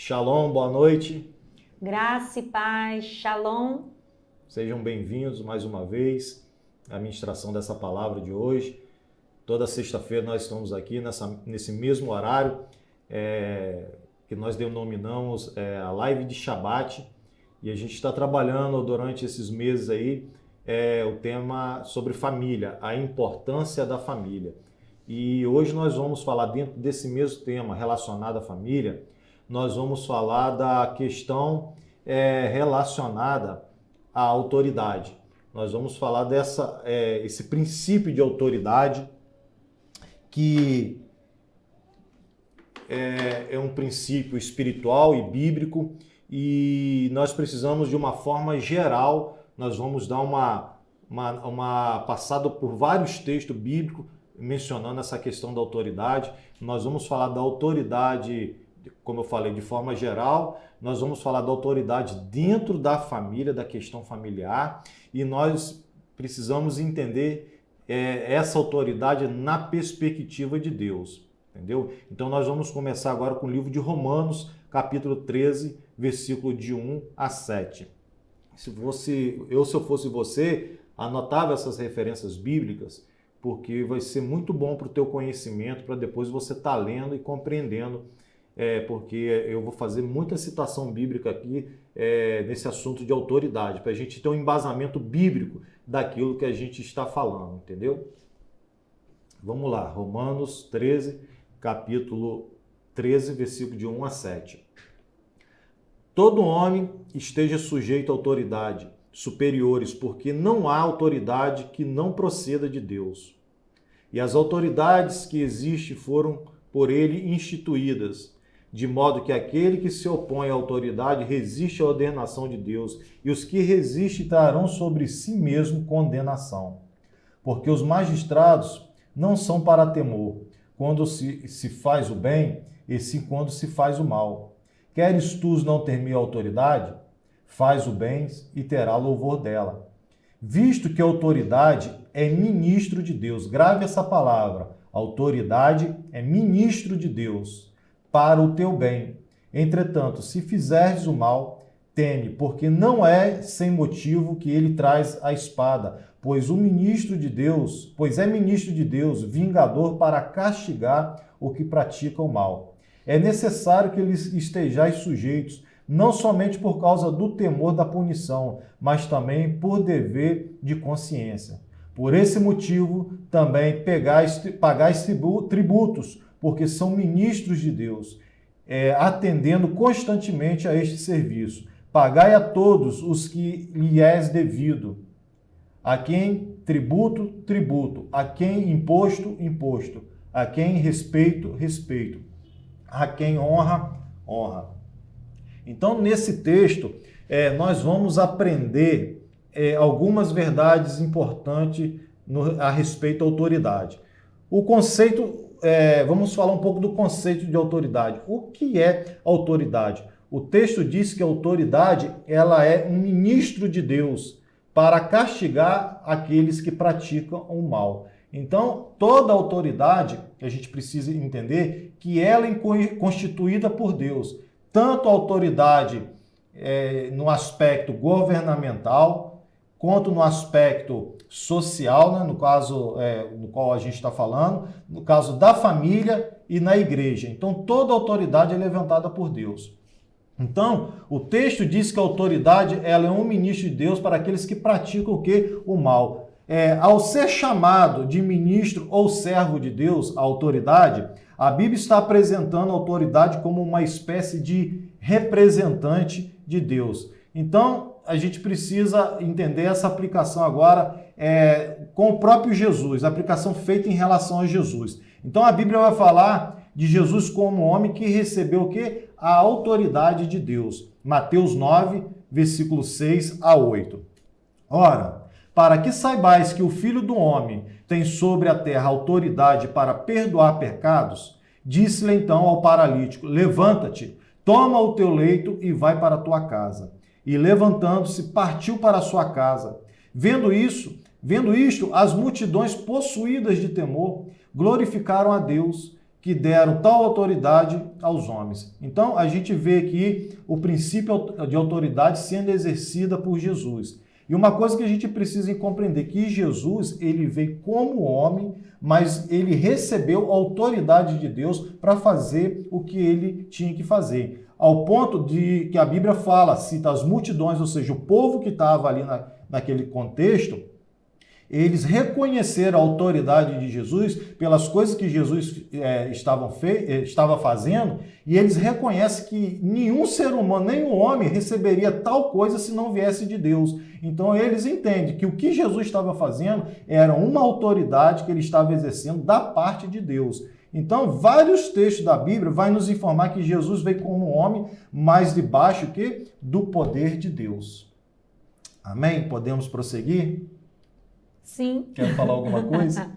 Shalom, boa noite. Graça e paz, shalom. Sejam bem-vindos mais uma vez à ministração dessa palavra de hoje. Toda sexta-feira nós estamos aqui nesse mesmo horário que nós denominamos a live de Shabbat, e a gente está trabalhando durante esses meses aí o tema sobre família, a importância da família. E hoje nós vamos falar, dentro desse mesmo tema relacionado à família, nós vamos falar da questão relacionada à autoridade. Nós vamos falar esse princípio de autoridade, que é um princípio espiritual e bíblico, e nós precisamos, de uma forma geral, nós vamos dar uma passada por vários textos bíblicos mencionando essa questão da autoridade. Nós vamos falar da autoridade, como eu falei, de forma geral. Nós vamos falar da autoridade dentro da família, da questão familiar, e nós precisamos entender essa autoridade na perspectiva de Deus, entendeu? Então nós vamos começar agora com o livro de Romanos, capítulo 13, versículo de 1 a 7. Se eu fosse você, anotava essas referências bíblicas, porque vai ser muito bom para o teu conhecimento, para depois você estar lendo e compreendendo, porque eu vou fazer muita citação bíblica aqui nesse assunto de autoridade, para a gente ter um embasamento bíblico daquilo que a gente está falando, entendeu? Vamos lá, Romanos 13, capítulo 13, versículo de 1 a 7. Todo homem esteja sujeito à autoridade superiores, porque não há autoridade que não proceda de Deus. E as autoridades que existem foram por ele instituídas, de modo que aquele que se opõe à autoridade resiste à ordenação de Deus, e os que resistem trarão sobre si mesmo condenação. Porque os magistrados não são para temor, quando se faz o bem, e sim quando se faz o mal. Queres tu não temer a autoridade? Faz o bem e terá louvor dela. Visto que a autoridade é ministro de Deus, grave essa palavra, autoridade é ministro de Deus, para o teu bem. Entretanto, se fizeres o mal, teme, porque não é sem motivo que ele traz a espada, pois é ministro de Deus, vingador para castigar o que pratica o mal. É necessário que eles estejais sujeitos, não somente por causa do temor da punição, mas também por dever de consciência. Por esse motivo, também pagais tributos, porque são ministros de Deus, atendendo constantemente a este serviço. Pagai a todos os que lhe és devido. A quem tributo, tributo. A quem imposto, imposto. A quem respeito, respeito. A quem honra, honra. Então, nesse texto, nós vamos aprender algumas verdades importantes a respeito da autoridade. O conceito, vamos falar um pouco do conceito de autoridade. O que é autoridade? O texto diz que a autoridade ela é um ministro de Deus para castigar aqueles que praticam o mal. Então, toda autoridade, a gente precisa entender que ela é constituída por Deus. Tanto a autoridade no aspecto governamental, quanto no aspecto social, né, no caso no qual a gente está falando, no caso da família e na igreja. Então, toda autoridade é levantada por Deus. Então, o texto diz que a autoridade ela é um ministro de Deus para aqueles que praticam o quê? O mal. Ao ser chamado de ministro ou servo de Deus, a autoridade, a Bíblia está apresentando a autoridade como uma espécie de representante de Deus. Então, a gente precisa entender essa aplicação agora com o próprio Jesus, a aplicação feita em relação a Jesus. Então, a Bíblia vai falar de Jesus como homem que recebeu o quê? A autoridade de Deus. Mateus 9, versículo 6 a 8. Ora, para que saibais que o Filho do Homem tem sobre a terra autoridade para perdoar pecados, disse-lhe então ao paralítico, levanta-te, toma o teu leito e vai para a tua casa. E levantando-se, partiu para a sua casa. Vendo isto, as multidões possuídas de temor glorificaram a Deus que deram tal autoridade aos homens. Então, a gente vê aqui o princípio de autoridade sendo exercida por Jesus. E uma coisa que a gente precisa compreender, que Jesus, ele veio como homem, mas ele recebeu a autoridade de Deus para fazer o que ele tinha que fazer. Ao ponto de que a Bíblia fala, cita as multidões, ou seja, o povo que estava ali naquele contexto, eles reconheceram a autoridade de Jesus pelas coisas que Jesus estava fazendo, e eles reconhecem que nenhum ser humano, nenhum homem receberia tal coisa se não viesse de Deus. Então eles entendem que o que Jesus estava fazendo era uma autoridade que ele estava exercendo da parte de Deus. Então, vários textos da Bíblia vão nos informar que Jesus veio como homem, mas debaixo do poder de Deus. Amém? Podemos prosseguir? Sim. Quer falar alguma coisa?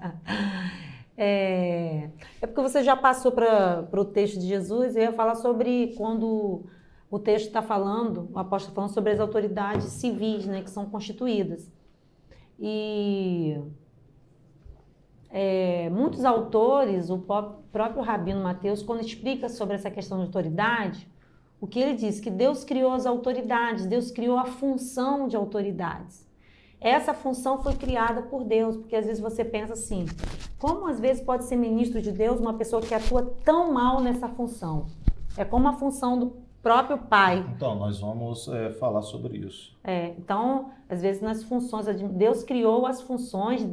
É porque você já passou para o texto de Jesus. Eu ia falar sobre quando o texto está falando, o apóstolo está falando sobre as autoridades civis, né, que são constituídas. E muitos autores, o próprio Rabino Mateus, quando explica sobre essa questão de autoridade, o que ele diz? Que Deus criou as autoridades, Deus criou a função de autoridades. Essa função foi criada por Deus, porque às vezes você pensa assim, como às vezes pode ser ministro de Deus uma pessoa que atua tão mal nessa função? É como a função do próprio Pai. Então, nós vamos falar sobre isso. Então, às vezes nas funções, Deus criou as funções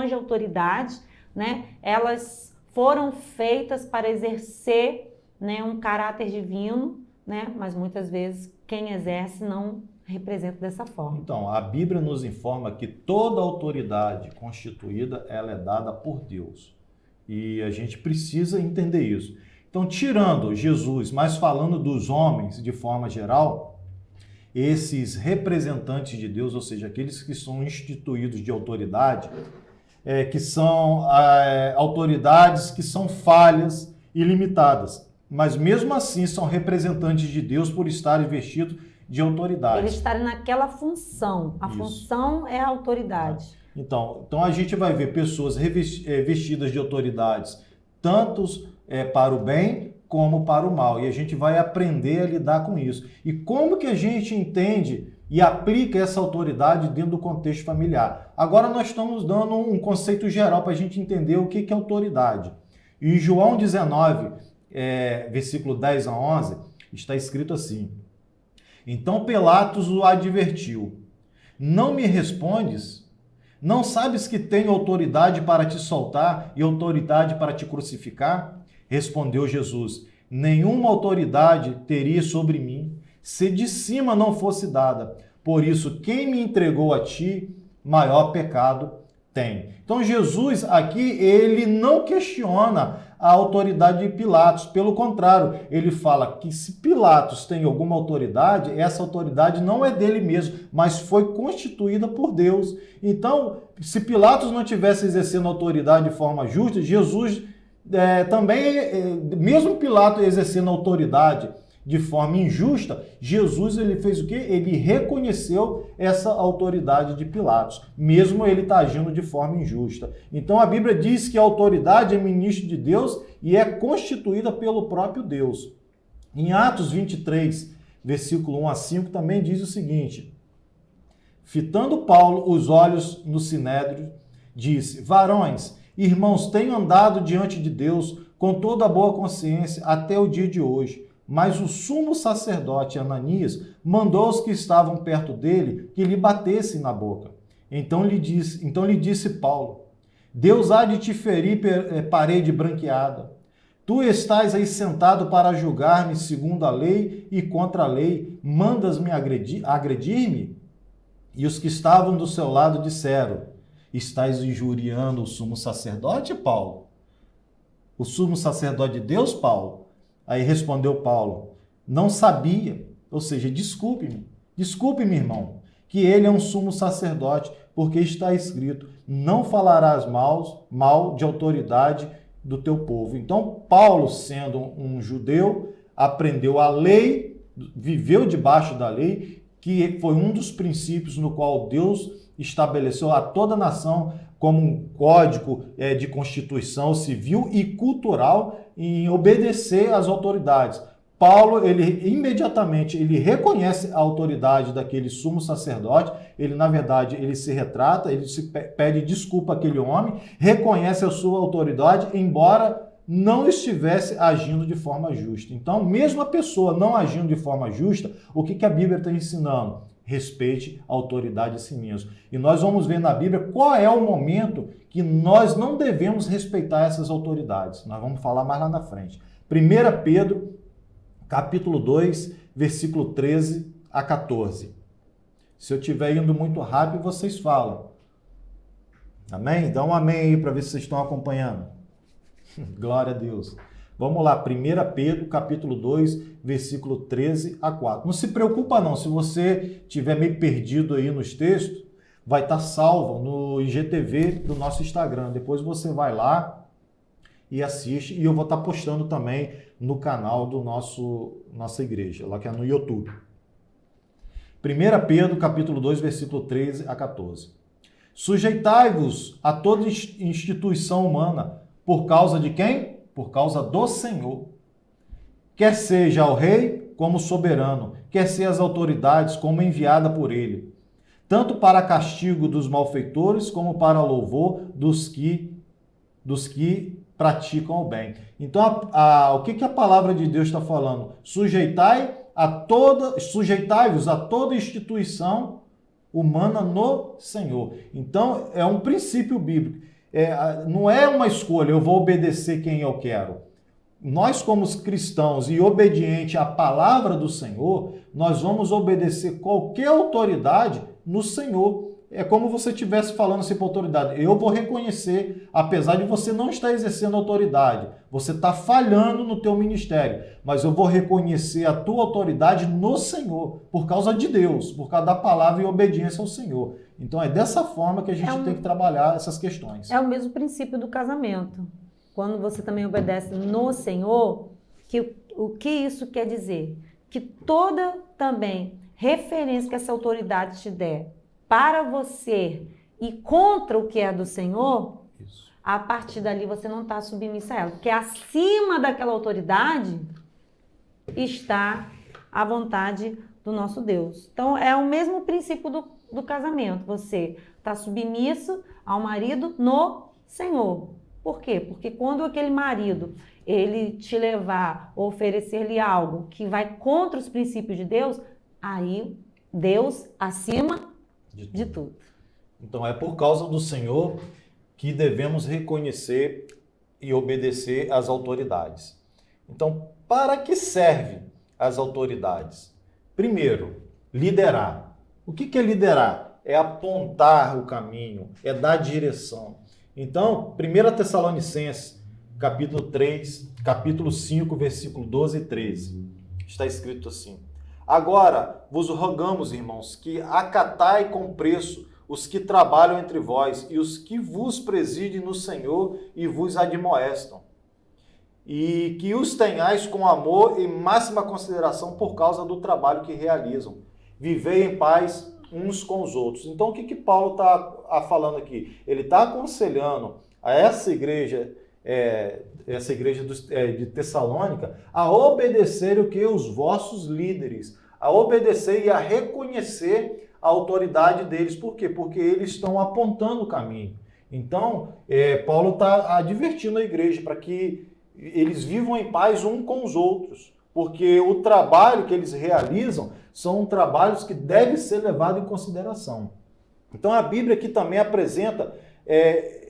de autoridade, né? Elas foram feitas para exercer, né, um caráter divino, né? Mas muitas vezes quem exerce não representa dessa forma. Então, a Bíblia nos informa que toda autoridade constituída, ela é dada por Deus. E a gente precisa entender isso. Então, tirando Jesus, mas falando dos homens de forma geral, esses representantes de Deus, ou seja, aqueles que são instituídos de autoridade, que são autoridades que são falhas e limitadas, mas mesmo assim são representantes de Deus por estarem vestidos de autoridade. Eles estarem naquela função. A função é a autoridade. Então a gente vai ver pessoas vestidas de autoridades, tantos para o bem como para o mal. E a gente vai aprender a lidar com isso. E como que a gente entende e aplica essa autoridade dentro do contexto familiar? Agora nós estamos dando um conceito geral para a gente entender o que é autoridade. E em João 19, versículo 10 a 11, está escrito assim: Então Pilatos o advertiu: Não me respondes? Não sabes que tenho autoridade para te soltar e autoridade para te crucificar? Respondeu Jesus: Nenhuma autoridade teria sobre mim, se de cima não fosse dada. Por isso, quem me entregou a ti, maior pecado tem. Então Jesus aqui, ele não questiona a autoridade de Pilatos. Pelo contrário, ele fala que se Pilatos tem alguma autoridade, essa autoridade não é dele mesmo, mas foi constituída por Deus. Então, se Pilatos não tivesse exercendo autoridade de forma justa, Jesus também, mesmo Pilatos exercendo autoridade de forma injusta, Jesus ele fez o quê? Ele reconheceu essa autoridade de Pilatos, mesmo ele tá agindo de forma injusta. Então a Bíblia diz que a autoridade é ministro de Deus e é constituída pelo próprio Deus. Em Atos 23, versículo 1 a 5, também diz o seguinte: Fitando Paulo os olhos no sinédrio, disse: Varões, irmãos, tenho andado diante de Deus com toda a boa consciência até o dia de hoje. Mas o sumo sacerdote Ananias mandou os que estavam perto dele que lhe batessem na boca. Então lhe disse Paulo: Deus há de te ferir parede branqueada. Tu estás aí sentado para julgar-me segundo a lei e contra a lei. Mandas-me agredir-me? E os que estavam do seu lado disseram: Estás injuriando o sumo sacerdote, Paulo? O sumo sacerdote de Deus, Paulo? Aí respondeu Paulo: Não sabia, ou seja, desculpe-me, irmão, que ele é um sumo sacerdote, porque está escrito: não falarás mal de autoridade do teu povo. Então, Paulo, sendo um judeu, aprendeu a lei, viveu debaixo da lei, que foi um dos princípios no qual Deus estabeleceu a toda nação como um código de constituição civil e cultural em obedecer às autoridades. Paulo, ele imediatamente, ele reconhece a autoridade daquele sumo sacerdote, ele, na verdade, ele se retrata, ele se pede desculpa àquele homem, reconhece a sua autoridade, embora não estivesse agindo de forma justa. Então, mesmo a pessoa não agindo de forma justa, o que a Bíblia está ensinando? Respeite a autoridade a si mesmo. E nós vamos ver na Bíblia qual é o momento que nós não devemos respeitar essas autoridades. Nós vamos falar mais lá na frente. 1 Pedro, capítulo 2, versículo 13 a 14. Se eu estiver indo muito rápido, vocês falam. Amém? Dá um amém aí para ver se vocês estão acompanhando. Glória a Deus. Vamos lá, 1 Pedro, capítulo 2, versículo 13 a 4. Não se preocupa não, se você estiver meio perdido aí nos textos, vai estar salvo no IGTV do nosso Instagram. Depois você vai lá e assiste, e eu vou estar postando também no canal do nossa igreja, lá que é no YouTube. 1 Pedro, capítulo 2, versículo 13 a 14. Sujeitai-vos a toda instituição humana, por causa de quem? Por causa do Senhor. Quer seja o rei como soberano, quer seja as autoridades como enviada por ele, tanto para castigo dos malfeitores, como para louvor dos que praticam o bem. Então, o que a palavra de Deus está falando? Sujeitai-vos a toda instituição humana no Senhor. Então, é um princípio bíblico. Não é uma escolha, eu vou obedecer quem eu quero. Nós, como cristãos e obediente à palavra do Senhor, nós vamos obedecer qualquer autoridade no Senhor. É como você estivesse falando assim para a autoridade. Eu vou reconhecer, apesar de você não estar exercendo autoridade, você está falhando no teu ministério, mas eu vou reconhecer a tua autoridade no Senhor, por causa de Deus, por causa da palavra e obediência ao Senhor. Então é dessa forma que a gente tem que trabalhar essas questões. É o mesmo princípio do casamento. Quando você também obedece no Senhor, o que isso quer dizer? Que toda também referência que essa autoridade te der para você e contra o que é do Senhor, isso. A partir dali você não está submissa a ela. Porque acima daquela autoridade está a vontade do nosso Deus. Então, é o mesmo princípio do casamento. Você está submisso ao marido no Senhor. Por quê? Porque quando aquele marido ele te levar, oferecer-lhe algo que vai contra os princípios de Deus, aí Deus acima de tudo. Então é por causa do Senhor que devemos reconhecer e obedecer às autoridades. Então, para que serve as autoridades? Primeiro, liderar. O que é liderar? É apontar o caminho, é dar direção. Então, 1 Tessalonicenses, capítulo 3, capítulo 5, versículo 12 e 13. Está escrito assim: Agora vos rogamos, irmãos, que acatai com preço os que trabalham entre vós e os que vos presidem no Senhor e vos admoestam, e que os tenhais com amor e máxima consideração por causa do trabalho que realizam. Vivei em paz uns com os outros. Então, o que Paulo está falando aqui? Ele está aconselhando a essa igreja de Tessalônica, a obedecer o que? Os vossos líderes, a obedecer e a reconhecer a autoridade deles. Por quê? Porque eles estão apontando o caminho. Então, Paulo está advertindo a igreja para que eles vivam em paz uns com os outros, porque o trabalho que eles realizam são trabalhos que devem ser levados em consideração. Então, a Bíblia aqui também apresenta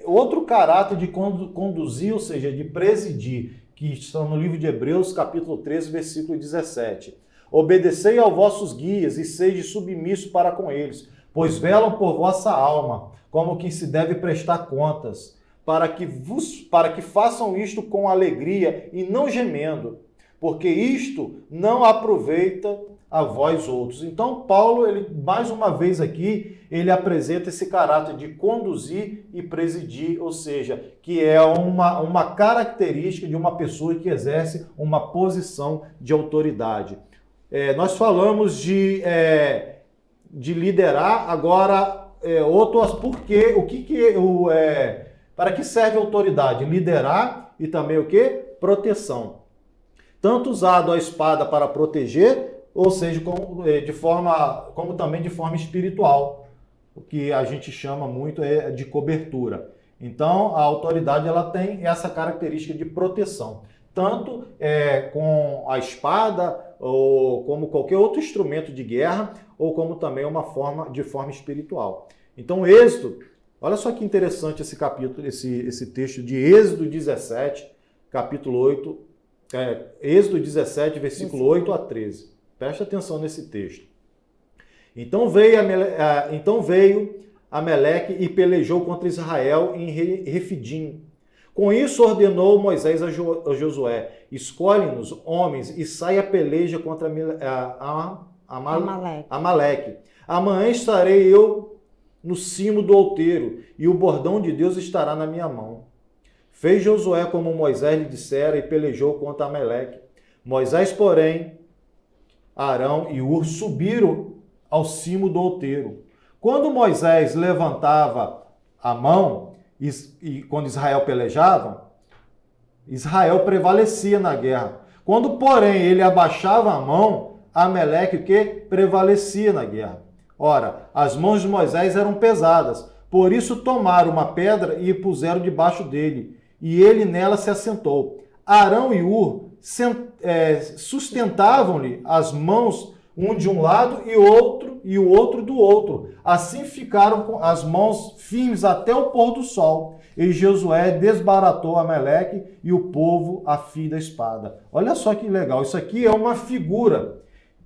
outro caráter de conduzir, ou seja, de presidir, que está no livro de Hebreus, capítulo 13, versículo 17. Obedecei aos vossos guias e sede submisso para com eles, pois velam por vossa alma, como que se deve prestar contas, para que façam isto com alegria e não gemendo, porque isto não aproveita a vós outros. Então, Paulo, ele mais uma vez aqui, ele apresenta esse caráter de conduzir e presidir, ou seja, que é uma característica de uma pessoa que exerce uma posição de autoridade. Nós falamos de liderar, agora por quê? Para que serve a autoridade? Liderar e também o quê? Proteção. Tanto usado a espada para proteger, ou seja, como também de forma espiritual, o que a gente chama muito de cobertura. Então, a autoridade ela tem essa característica de proteção, tanto com a espada, ou como qualquer outro instrumento de guerra, ou como também de forma espiritual. Então, Êxodo, olha só que interessante esse capítulo, esse texto de Êxodo 17, capítulo 8, Êxodo 17, versículo 8 a 13. Presta atenção nesse texto. Então veio Amaleque e pelejou contra Israel em Refidim. Com isso ordenou Moisés a Josué: escolhe-nos homens e sai a peleja contra Amaleque. Amanhã estarei eu no cimo do outeiro, e o bordão de Deus estará na minha mão. Fez Josué como Moisés lhe dissera e pelejou contra Amaleque. Moisés, porém, Arão e Hur subiram ao cimo do outeiro. Quando Moisés levantava a mão, e quando Israel pelejava, Israel prevalecia na guerra. Quando, porém, ele abaixava a mão, Amaleque prevalecia na guerra. Ora, as mãos de Moisés eram pesadas, por isso tomaram uma pedra e puseram debaixo dele, e ele nela se assentou. Arão e Hur sustentavam-lhe as mãos, um de um lado e o outro do outro. Assim ficaram com as mãos firmes até o pôr do sol. E Josué desbaratou Amaleque e o povo a fio da espada. Olha só que legal. Isso aqui é uma figura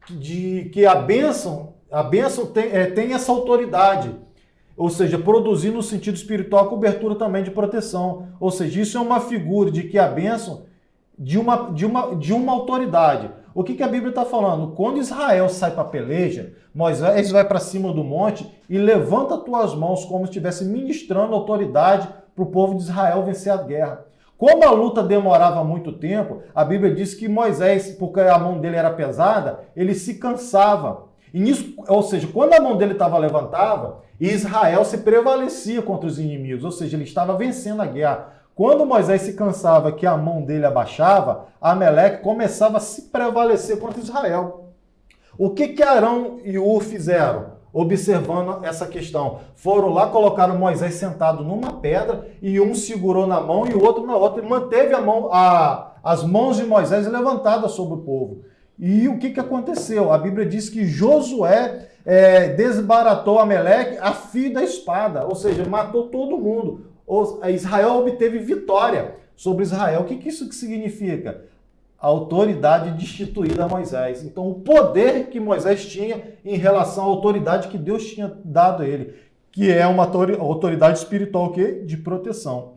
de que a bênção tem essa autoridade. Ou seja, produzir no sentido espiritual cobertura também de proteção. Ou seja, isso é uma figura de que a bênção de uma autoridade. O que a Bíblia está falando? Quando Israel sai para a peleja, Moisés vai para cima do monte e levanta as tuas mãos como se estivesse ministrando autoridade para o povo de Israel vencer a guerra. Como a luta demorava muito tempo, a Bíblia diz que Moisés, porque a mão dele era pesada, ele se cansava. E nisso, ou seja, quando a mão dele estava levantada, Israel se prevalecia contra os inimigos, ou seja, ele estava vencendo a guerra. Quando Moisés se cansava, que a mão dele abaixava, Amaleque começava a se prevalecer contra Israel. O que Arão e Hur fizeram? Observando essa questão. Foram lá, colocaram Moisés sentado numa pedra, e um segurou na mão e o outro na outra, e manteve as mãos de Moisés levantadas sobre o povo. E o que aconteceu? A Bíblia diz que Josué desbaratou Amaleque a fio da espada, ou seja, matou todo mundo. Israel obteve vitória sobre Israel. O que isso significa? A autoridade destituída a Moisés. Então, o poder que Moisés tinha em relação à autoridade que Deus tinha dado a ele, que é uma autoridade espiritual de proteção.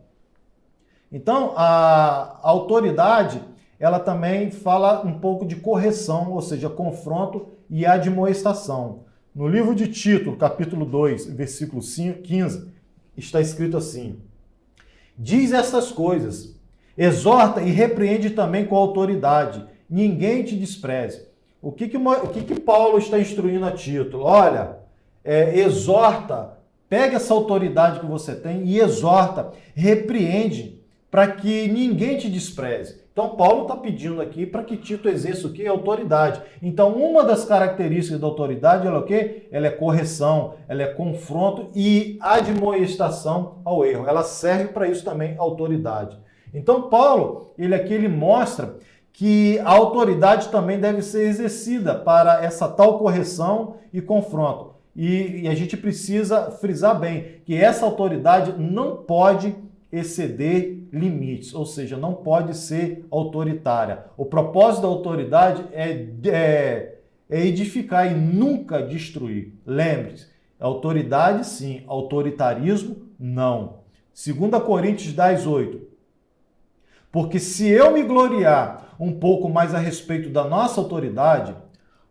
Então, a autoridade, ela também fala um pouco de correção, ou seja, confronto e admoestação. No livro de Tito, capítulo 2, versículo 15, está escrito assim: diz essas coisas, exorta e repreende também com autoridade, ninguém te despreze. O que Paulo está instruindo a Tito? Olha, exorta, pega essa autoridade que você tem e exorta, repreende, para que ninguém te despreze. Então, Paulo está pedindo aqui para que Tito exerça o quê? Autoridade. Então, uma das características da autoridade, ela é o quê? Ela é correção, ela é confronto e admoestação ao erro. Ela serve para isso também, a autoridade. Então, Paulo, ele mostra que a autoridade também deve ser exercida para essa tal correção e confronto. E a gente precisa frisar bem que essa autoridade não pode exceder limites, ou seja, não pode ser autoritária. O propósito da autoridade é edificar e nunca destruir. Lembre-se, autoridade sim, autoritarismo não. 2 Coríntios 10:8. Porque se eu me gloriar um pouco mais a respeito da nossa autoridade,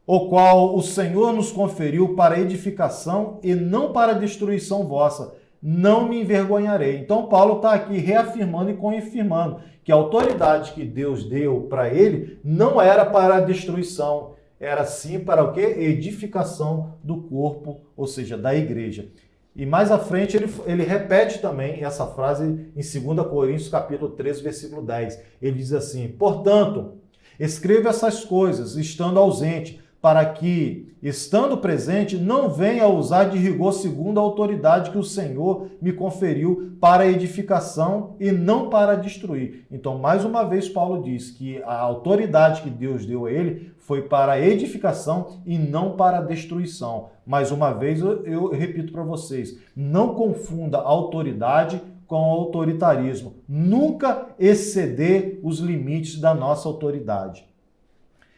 o qual o Senhor nos conferiu para edificação e não para destruição vossa, não me envergonharei. Então, Paulo está aqui reafirmando e confirmando que a autoridade que Deus deu para ele não era para a destruição, era sim para o quê? Edificação do corpo, ou seja, da igreja. E mais à frente ele repete também essa frase em 2 Coríntios capítulo 13, versículo 10. Ele diz assim: portanto, escreva essas coisas, estando ausente, para que, estando presente, não venha a usar de rigor segundo a autoridade que o Senhor me conferiu para edificação e não para destruir. Então, mais uma vez, Paulo diz que a autoridade que Deus deu a ele foi para edificação e não para destruição. Mais uma vez, eu repito para vocês, não confunda autoridade com autoritarismo. Nunca exceder os limites da nossa autoridade.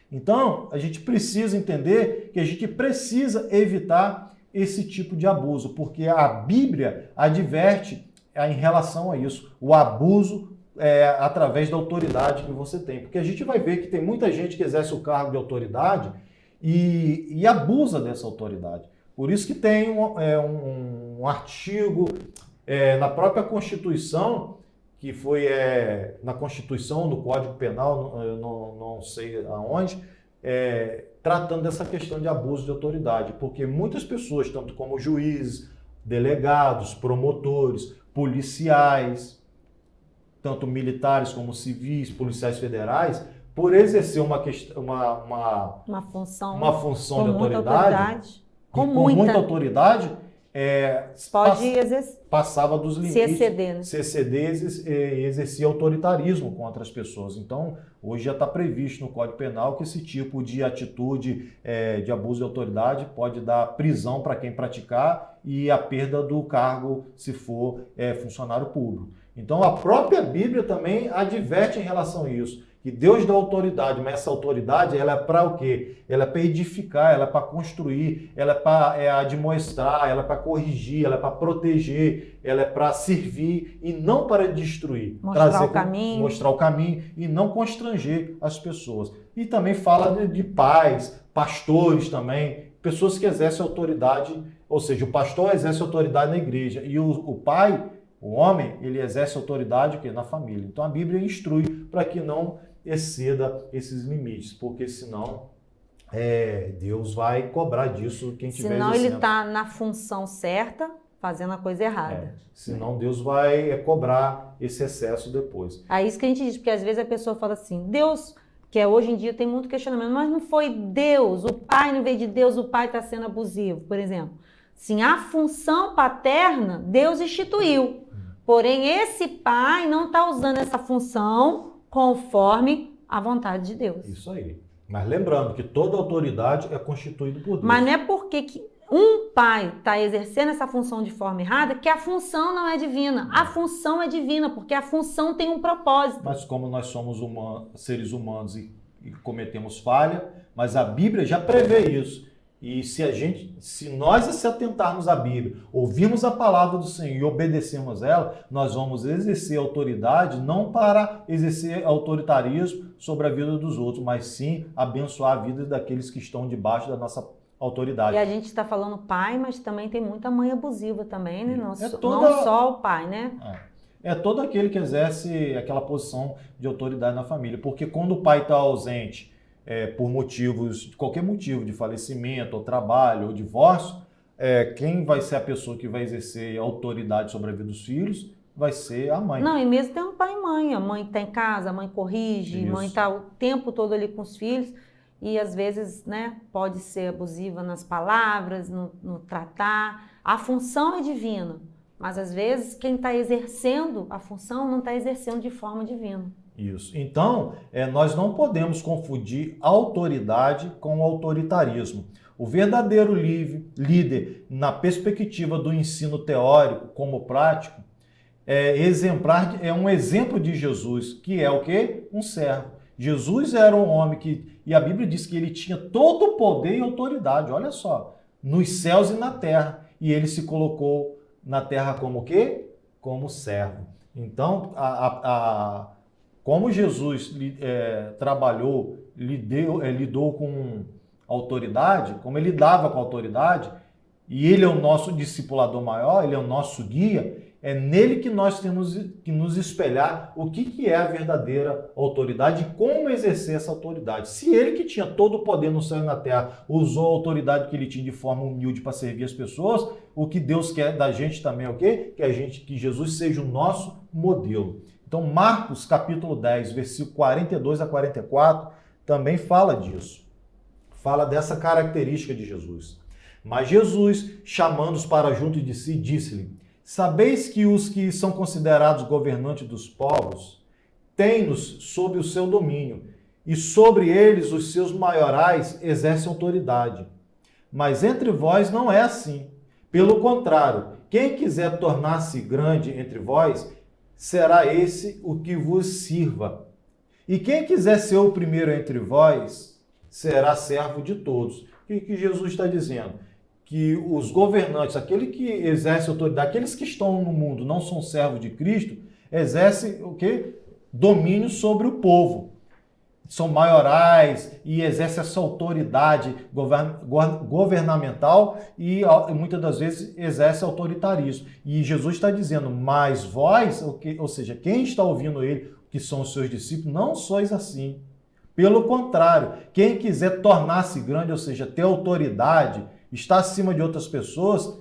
Então, a gente precisa entender que a gente precisa evitar esse tipo de abuso, porque a Bíblia adverte em relação a isso, o abuso através da autoridade que você tem. Porque a gente vai ver que tem muita gente que exerce o cargo de autoridade e abusa dessa autoridade. Por isso que tem um artigo na própria Constituição, que foi na Constituição, no Código Penal, eu não sei aonde, tratando dessa questão de abuso de autoridade, porque muitas pessoas, tanto como juízes, delegados, promotores, policiais, tanto militares como civis, policiais federais, por exercer uma função de autoridade, com muita autoridade, passava dos limites, se exceder e exercia autoritarismo contra as pessoas. Então, hoje já está previsto no Código Penal que esse tipo de atitude de abuso de autoridade pode dar prisão para quem praticar e a perda do cargo se for funcionário público. Então, a própria Bíblia também adverte em relação a isso. Que Deus dá autoridade, mas essa autoridade ela é para o quê? Ela é para edificar, ela é para construir, ela é para admoestar, ela é para corrigir, ela é para proteger, ela é para servir e não para destruir. Mostrar o caminho E não constranger as pessoas. E também fala de pais, pastores também, pessoas que exercem autoridade, ou seja, o pastor exerce autoridade na igreja e o pai, o homem, ele exerce autoridade na família. Então a Bíblia instrui para que não exceda esses limites, porque senão Deus vai cobrar disso quem tiver exercendo. Senão ele está na função certa, fazendo a coisa errada. Senão Deus vai cobrar esse excesso depois. É isso que a gente diz, porque às vezes a pessoa fala assim, Deus, que hoje em dia tem muito questionamento, mas não foi Deus, o pai, no vez de Deus, o pai está sendo abusivo, por exemplo. Sim, a função paterna, Deus instituiu. Porém, esse pai não está usando essa função conforme a vontade de Deus. Isso aí. Mas lembrando que toda autoridade é constituída por Deus. Mas não é porque um pai está exercendo essa função de forma errada que a função não é divina. A função é divina, porque a função tem um propósito. Mas como nós somos seres humanos e cometemos falha, mas a Bíblia já prevê isso. E se nós se atentarmos à Bíblia, ouvirmos a palavra do Senhor e obedecermos ela, nós vamos exercer autoridade não para exercer autoritarismo sobre a vida dos outros, mas sim abençoar a vida daqueles que estão debaixo da nossa autoridade. E a gente está falando pai, mas também tem muita mãe abusiva também, né? Não só o pai, né? É todo aquele que exerce aquela posição de autoridade na família, porque quando o pai está ausente, por qualquer motivo de falecimento, ou trabalho, ou divórcio, quem vai ser a pessoa que vai exercer autoridade sobre a vida dos filhos vai ser a mãe. Não, e mesmo tem um pai e mãe. A mãe está em casa, a mãe corrige, a mãe está o tempo todo ali com os filhos e às vezes, né, pode ser abusiva nas palavras, no tratar. A função é divina, mas às vezes quem está exercendo a função não está exercendo de forma divina. Isso. Então, nós não podemos confundir autoridade com autoritarismo. O verdadeiro líder, na perspectiva do ensino teórico como prático, é um exemplo de Jesus, que é o quê? Um servo. Jesus era um homem e a Bíblia diz que ele tinha todo o poder e autoridade, olha só, nos céus e na terra. E ele se colocou na terra como o quê? Como servo. Então, como Jesus trabalhou, lidou com autoridade, como ele lidava com autoridade, e ele é o nosso discipulador maior, ele é o nosso guia, É nele que nós temos que nos espelhar o que é a verdadeira autoridade e como exercer essa autoridade. Se ele, que tinha todo o poder no céu e na terra, usou a autoridade que ele tinha de forma humilde para servir as pessoas, o que Deus quer da gente também é o quê? Que Jesus seja o nosso modelo. Então, Marcos capítulo 10, versículo 42 a 44, também fala disso. Fala dessa característica de Jesus. Mas Jesus, chamando-os para junto de si, disse-lhe: sabeis que os que são considerados governantes dos povos têm-nos sob o seu domínio, e sobre eles os seus maiorais exercem autoridade. Mas entre vós não é assim. Pelo contrário, quem quiser tornar-se grande entre vós, será esse o que vos sirva. E quem quiser ser o primeiro entre vós, será servo de todos. O que Jesus está dizendo? Que os governantes, aquele que exerce autoridade, aqueles que estão no mundo, não são servos de Cristo, exercem o quê? Domínio sobre o povo. São maiorais e exercem essa autoridade governamental e muitas das vezes exerce autoritarismo. E Jesus está dizendo, mas vós, ou seja, quem está ouvindo ele, que são os seus discípulos, não sois assim. Pelo contrário, quem quiser tornar-se grande, ou seja, ter autoridade, estar acima de outras pessoas,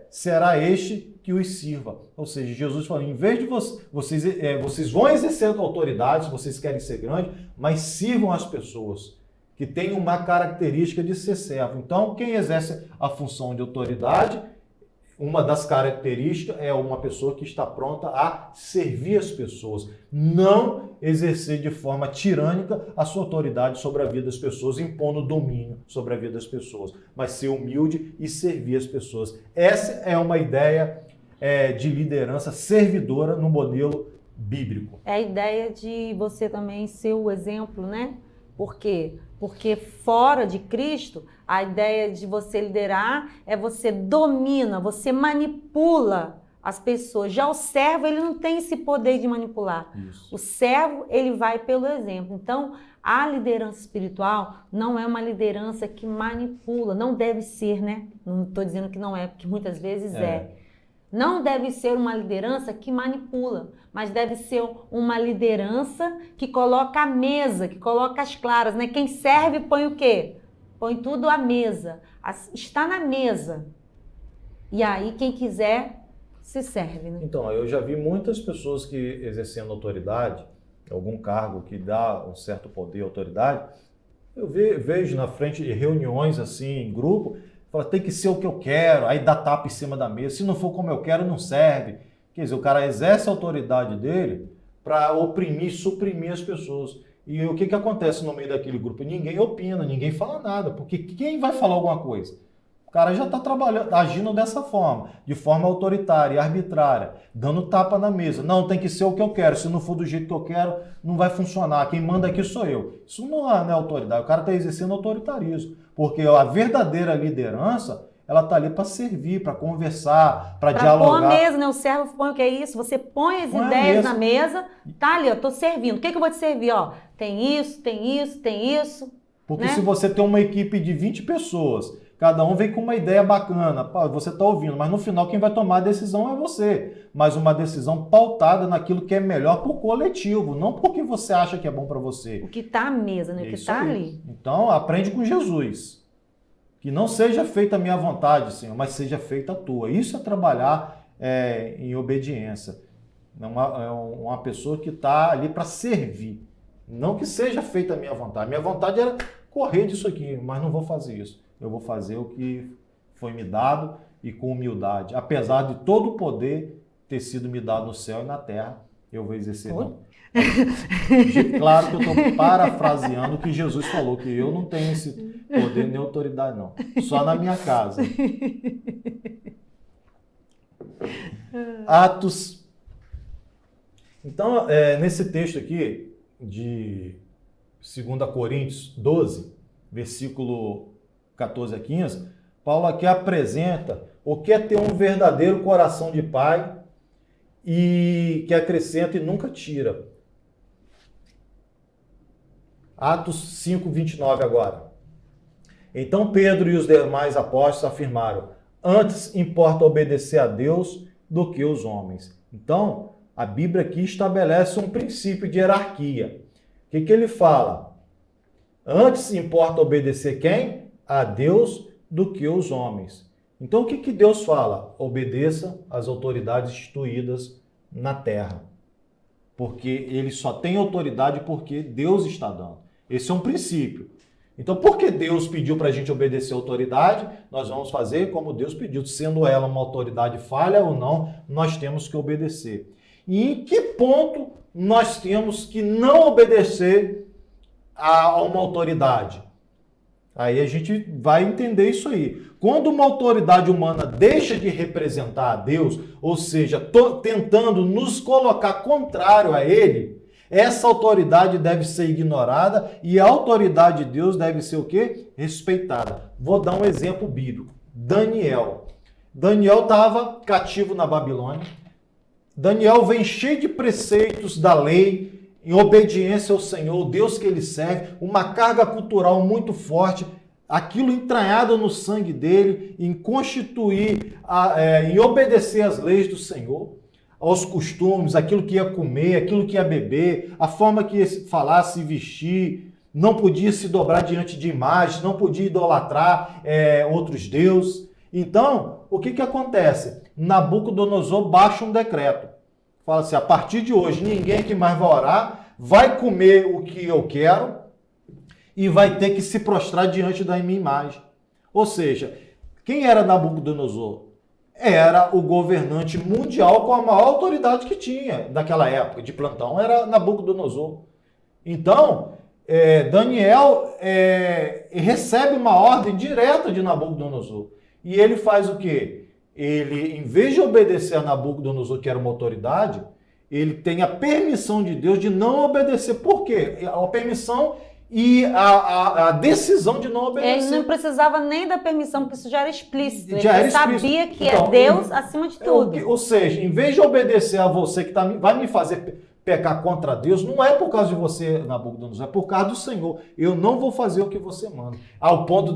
será este que os sirva. Ou seja, Jesus falou, em vez de vocês vão exercer autoridade, se vocês querem ser grandes, mas sirvam as pessoas, que têm uma característica de ser servo. Então, quem exerce a função de autoridade, uma das características é uma pessoa que está pronta a servir as pessoas, não exercer de forma tirânica a sua autoridade sobre a vida das pessoas, impondo domínio sobre a vida das pessoas, mas ser humilde e servir as pessoas. Essa é uma ideia de liderança servidora no modelo bíblico. É a ideia de você também ser o exemplo, né? Por quê? Porque fora de Cristo, a ideia de você liderar é você domina, você manipula as pessoas. Já o servo, ele não tem esse poder de manipular. Isso. O servo, ele vai pelo exemplo. Então, a liderança espiritual não é uma liderança que manipula, não deve ser, né? Não estou dizendo que não é, porque muitas vezes é. Não deve ser uma liderança que manipula, mas deve ser uma liderança que coloca a mesa, que coloca as claras, né? Quem serve põe o quê? Põe tudo à mesa. Está na mesa. E aí quem quiser se serve, né? Então, eu já vi muitas pessoas que exercendo autoridade, algum cargo que dá um certo poder, autoridade, eu vejo na frente de reuniões assim, em grupo, fala, tem que ser o que eu quero, aí dá tapa em cima da mesa, se não for como eu quero, não serve. Quer dizer, o cara exerce a autoridade dele para oprimir, suprimir as pessoas. E o que acontece no meio daquele grupo? Ninguém opina, ninguém fala nada, porque quem vai falar alguma coisa? O cara já está trabalhando, agindo dessa forma, de forma autoritária e arbitrária, dando tapa na mesa. Não, tem que ser o que eu quero, se não for do jeito que eu quero, não vai funcionar, quem manda aqui sou eu. Isso não é autoridade, o cara está exercendo autoritarismo, porque a verdadeira liderança, ela está ali para servir, para conversar, para dialogar. Pôr a mesa, né? O servo põe o que é isso? Você põe as ideias na mesa, tá ali, ó, tô servindo. O que eu vou te servir? Ó, tem isso, tem isso, tem isso. Porque né? se você tem uma equipe de 20 pessoas, cada um vem com uma ideia bacana, você está ouvindo, mas no final quem vai tomar a decisão é você. Mas uma decisão pautada naquilo que é melhor para o coletivo, não porque você acha que é bom para você. O que está à mesa, né? O que está ali. Então, aprende com Jesus. Que não seja feita a minha vontade, Senhor, mas seja feita a tua. Isso é trabalhar em obediência. É uma pessoa que está ali para servir. Não que seja feita a minha vontade. Minha vontade era correr disso aqui, mas não vou fazer isso. Eu vou fazer o que foi me dado e com humildade. Apesar de todo o poder ter sido me dado no céu e na terra, eu vou exercer. Não. Claro que eu estou parafraseando o que Jesus falou, que eu não tenho esse poder nem autoridade, não. Só na minha casa. Atos. Então, nesse texto aqui, de 2 Coríntios 12, versículo 14 a 15, Paulo aqui apresenta o que é ter um verdadeiro coração de pai e que acrescenta e nunca tira. Atos 5, 29 agora. Então Pedro e os demais apóstolos afirmaram: antes importa obedecer a Deus do que os homens. Então, a Bíblia aqui estabelece um princípio de hierarquia. O que ele fala? Antes importa obedecer quem? A Deus do que os homens. Então, o que Deus fala? Obedeça às autoridades instituídas na terra. Porque ele só tem autoridade porque Deus está dando. Esse é um princípio. Então, porque Deus pediu para a gente obedecer a autoridade, nós vamos fazer como Deus pediu. Sendo ela uma autoridade falha ou não, nós temos que obedecer. E em que ponto nós temos que não obedecer a uma autoridade? Aí a gente vai entender isso aí. Quando uma autoridade humana deixa de representar a Deus, ou seja, tentando nos colocar contrário a Ele, essa autoridade deve ser ignorada e a autoridade de Deus deve ser o quê? Respeitada. Vou dar um exemplo bíblico. Daniel. Daniel estava cativo na Babilônia. Daniel vem cheio de preceitos da lei, em obediência ao Senhor, o Deus que ele serve, uma carga cultural muito forte, aquilo entranhado no sangue dele, em constituir, em obedecer às leis do Senhor, aos costumes, aquilo que ia comer, aquilo que ia beber, a forma que ia falar, se vestir, não podia se dobrar diante de imagens, não podia idolatrar outros deuses. Então, o que acontece? Nabucodonosor baixa um decreto. Fala assim, a partir de hoje, ninguém que mais vai orar, vai comer o que eu quero e vai ter que se prostrar diante da minha imagem. Ou seja, quem era Nabucodonosor? Era o governante mundial com a maior autoridade que tinha naquela época, de plantão, era Nabucodonosor. Então, Daniel recebe uma ordem direta de Nabucodonosor. E ele faz o quê? Ele, em vez de obedecer a Nabucodonosor, que era uma autoridade, ele tem a permissão de Deus de não obedecer. Por quê? A permissão e a decisão de não obedecer. Ele não precisava nem da permissão, porque isso já era explícito. Ele já sabia que então, é Deus acima de tudo. Ou seja, em vez de obedecer a você que vai me fazer pecar contra Deus, não é por causa de você, Nabucodonosor, é por causa do Senhor. Eu não vou fazer o que você manda.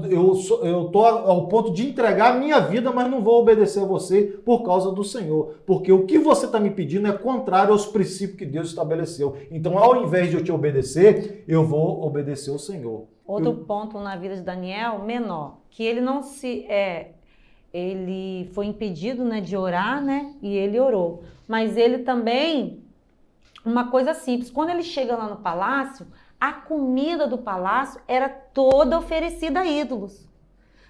Eu estou ao ponto de entregar a minha vida, mas não vou obedecer a você por causa do Senhor. Porque o que você está me pedindo é contrário aos princípios que Deus estabeleceu. Então, ao invés de eu te obedecer, eu vou obedecer ao Senhor. Outro ponto na vida de Daniel, menor, que ele não se... ele foi impedido, né, de orar, né, e ele orou. Mas ele também... Uma coisa simples, quando ele chega lá no palácio, a comida do palácio era toda oferecida a ídolos.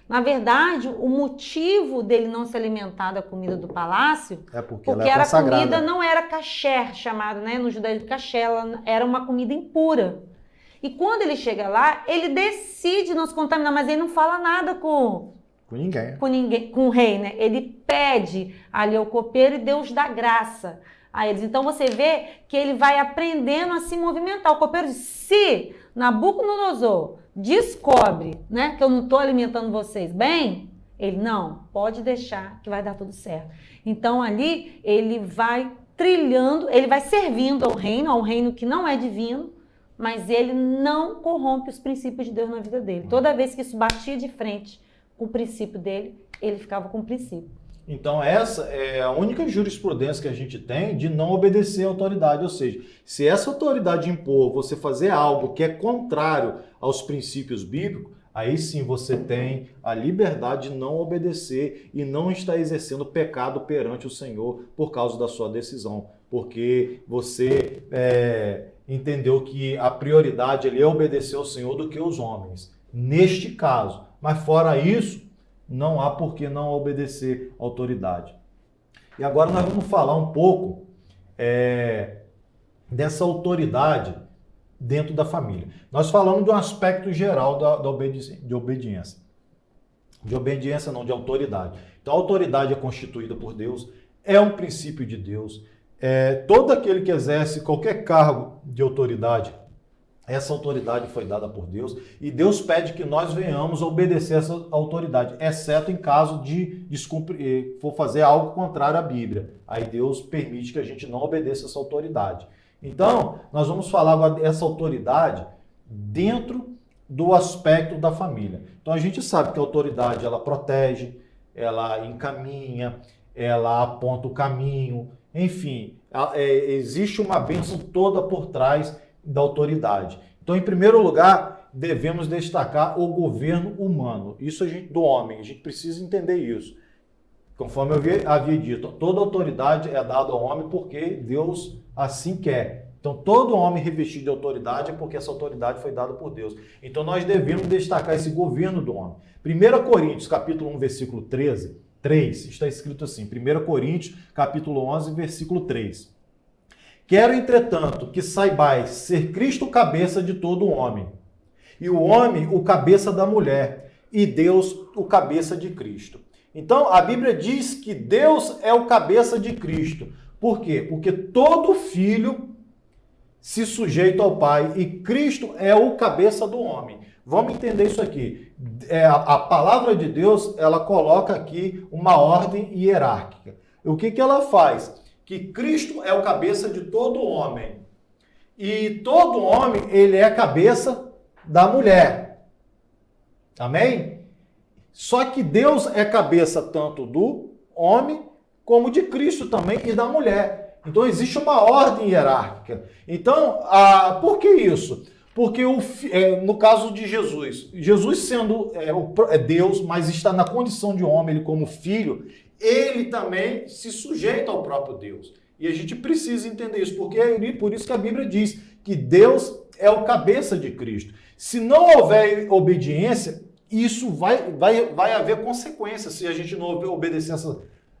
Na verdade, o motivo dele não se alimentar da comida do palácio porque era comida, não era kasher, chamado, né, no judaísmo kasher, ela era uma comida impura. E quando ele chega lá, ele decide não se contaminar, mas ele não fala nada com ninguém, com o rei, né? Ele pede ali ao copeiro e Deus dá graça a eles. Então você vê que ele vai aprendendo a se movimentar. O copeiro diz, se Nabucodonosor descobre, né, que eu não estou alimentando vocês bem, ele, não, pode deixar que vai dar tudo certo. Então ali ele vai trilhando, ele vai servindo ao reino que não é divino, mas ele não corrompe os princípios de Deus na vida dele. Toda vez que isso batia de frente com o princípio dele, ele ficava com o princípio. Então essa é a única jurisprudência que a gente tem de não obedecer à autoridade. Ou seja, se essa autoridade impor você fazer algo que é contrário aos princípios bíblicos, aí sim você tem a liberdade de não obedecer e não estar exercendo pecado perante o Senhor por causa da sua decisão. Porque você entendeu que a prioridade ali é obedecer ao Senhor do que os homens. Neste caso. Mas fora isso, não há por que não obedecer à autoridade. E agora nós vamos falar um pouco dessa autoridade dentro da família. Nós falamos de um aspecto geral de obediência. De obediência não, de autoridade. Então a autoridade é constituída por Deus, é um princípio de Deus. Todo aquele que exerce qualquer cargo de autoridade, essa autoridade foi dada por Deus e Deus pede que nós venhamos a obedecer essa autoridade, exceto em caso de for fazer algo contrário à Bíblia. Aí Deus permite que a gente não obedeça essa autoridade. Então, nós vamos falar agora dessa autoridade dentro do aspecto da família. Então, a gente sabe que a autoridade, ela protege, ela encaminha, ela aponta o caminho, enfim, existe uma bênção toda por trás da autoridade. Então, em primeiro lugar, devemos destacar o governo humano, isso do homem, a gente precisa entender isso. Conforme eu havia dito, toda autoridade é dada ao homem porque Deus assim quer. Então, todo homem revestido de autoridade é porque essa autoridade foi dada por Deus. Então, nós devemos destacar esse governo do homem. 1 Coríntios, capítulo 1, versículo 3, está escrito assim, 1 Coríntios, capítulo 11, versículo 3. Quero, entretanto, que saibais ser Cristo o cabeça de todo homem, e o homem o cabeça da mulher, e Deus o cabeça de Cristo. Então, a Bíblia diz que Deus é o cabeça de Cristo. Por quê? Porque todo filho se sujeita ao Pai e Cristo é o cabeça do homem. Vamos entender isso aqui. A palavra de Deus, ela coloca aqui uma ordem hierárquica. O que ela faz? Que Cristo é o cabeça de todo homem. E todo homem, ele é a cabeça da mulher. Amém? Só que Deus é cabeça tanto do homem como de Cristo também e da mulher. Então existe uma ordem hierárquica. Então, por que isso? Porque no caso de Jesus sendo Deus, mas está na condição de homem, ele como filho, ele também se sujeita ao próprio Deus. E a gente precisa entender isso, porque é por isso que a Bíblia diz que Deus é o cabeça de Cristo. Se não houver obediência, isso vai haver consequências se a gente não obedecer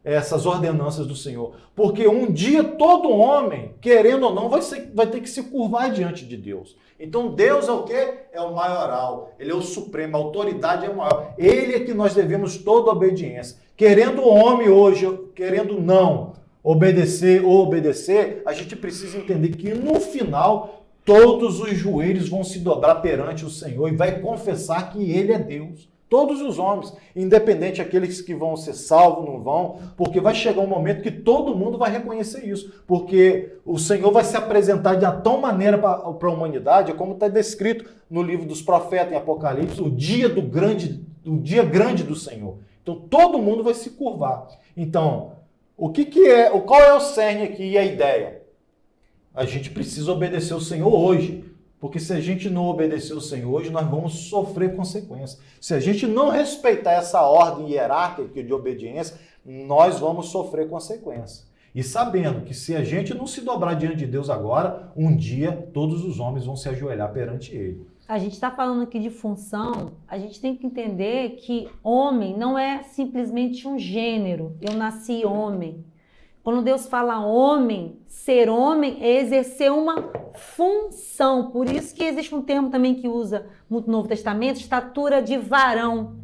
essas ordenanças do Senhor. Porque um dia todo homem, querendo ou não, vai ter que se curvar diante de Deus. Então Deus é o quê? É o maioral, ele é o supremo, a autoridade é o maior. Ele é que nós devemos toda obediência. Querendo o homem hoje, querendo não obedecer ou obedecer, a gente precisa entender que no final todos os joelhos vão se dobrar perante o Senhor e vai confessar que Ele é Deus. Todos os homens, independente aqueles que vão ser salvos, não vão, porque vai chegar um momento que todo mundo vai reconhecer isso, porque o Senhor vai se apresentar de tal maneira para a humanidade, como está descrito no livro dos profetas, em Apocalipse, o dia grande do Senhor. Então todo mundo vai se curvar. Então, qual é o cerne aqui e a ideia? A gente precisa obedecer o Senhor hoje. Porque se a gente não obedecer o Senhor hoje, nós vamos sofrer consequências. Se a gente não respeitar essa ordem hierárquica de obediência, nós vamos sofrer consequências. E sabendo que se a gente não se dobrar diante de Deus agora, um dia todos os homens vão se ajoelhar perante Ele. A gente está falando aqui de função, a gente tem que entender que homem não é simplesmente um gênero. Eu nasci homem. Quando Deus fala homem, ser homem é exercer uma função. Por isso que existe um termo também que usa muito no Novo Testamento, estatura de varão.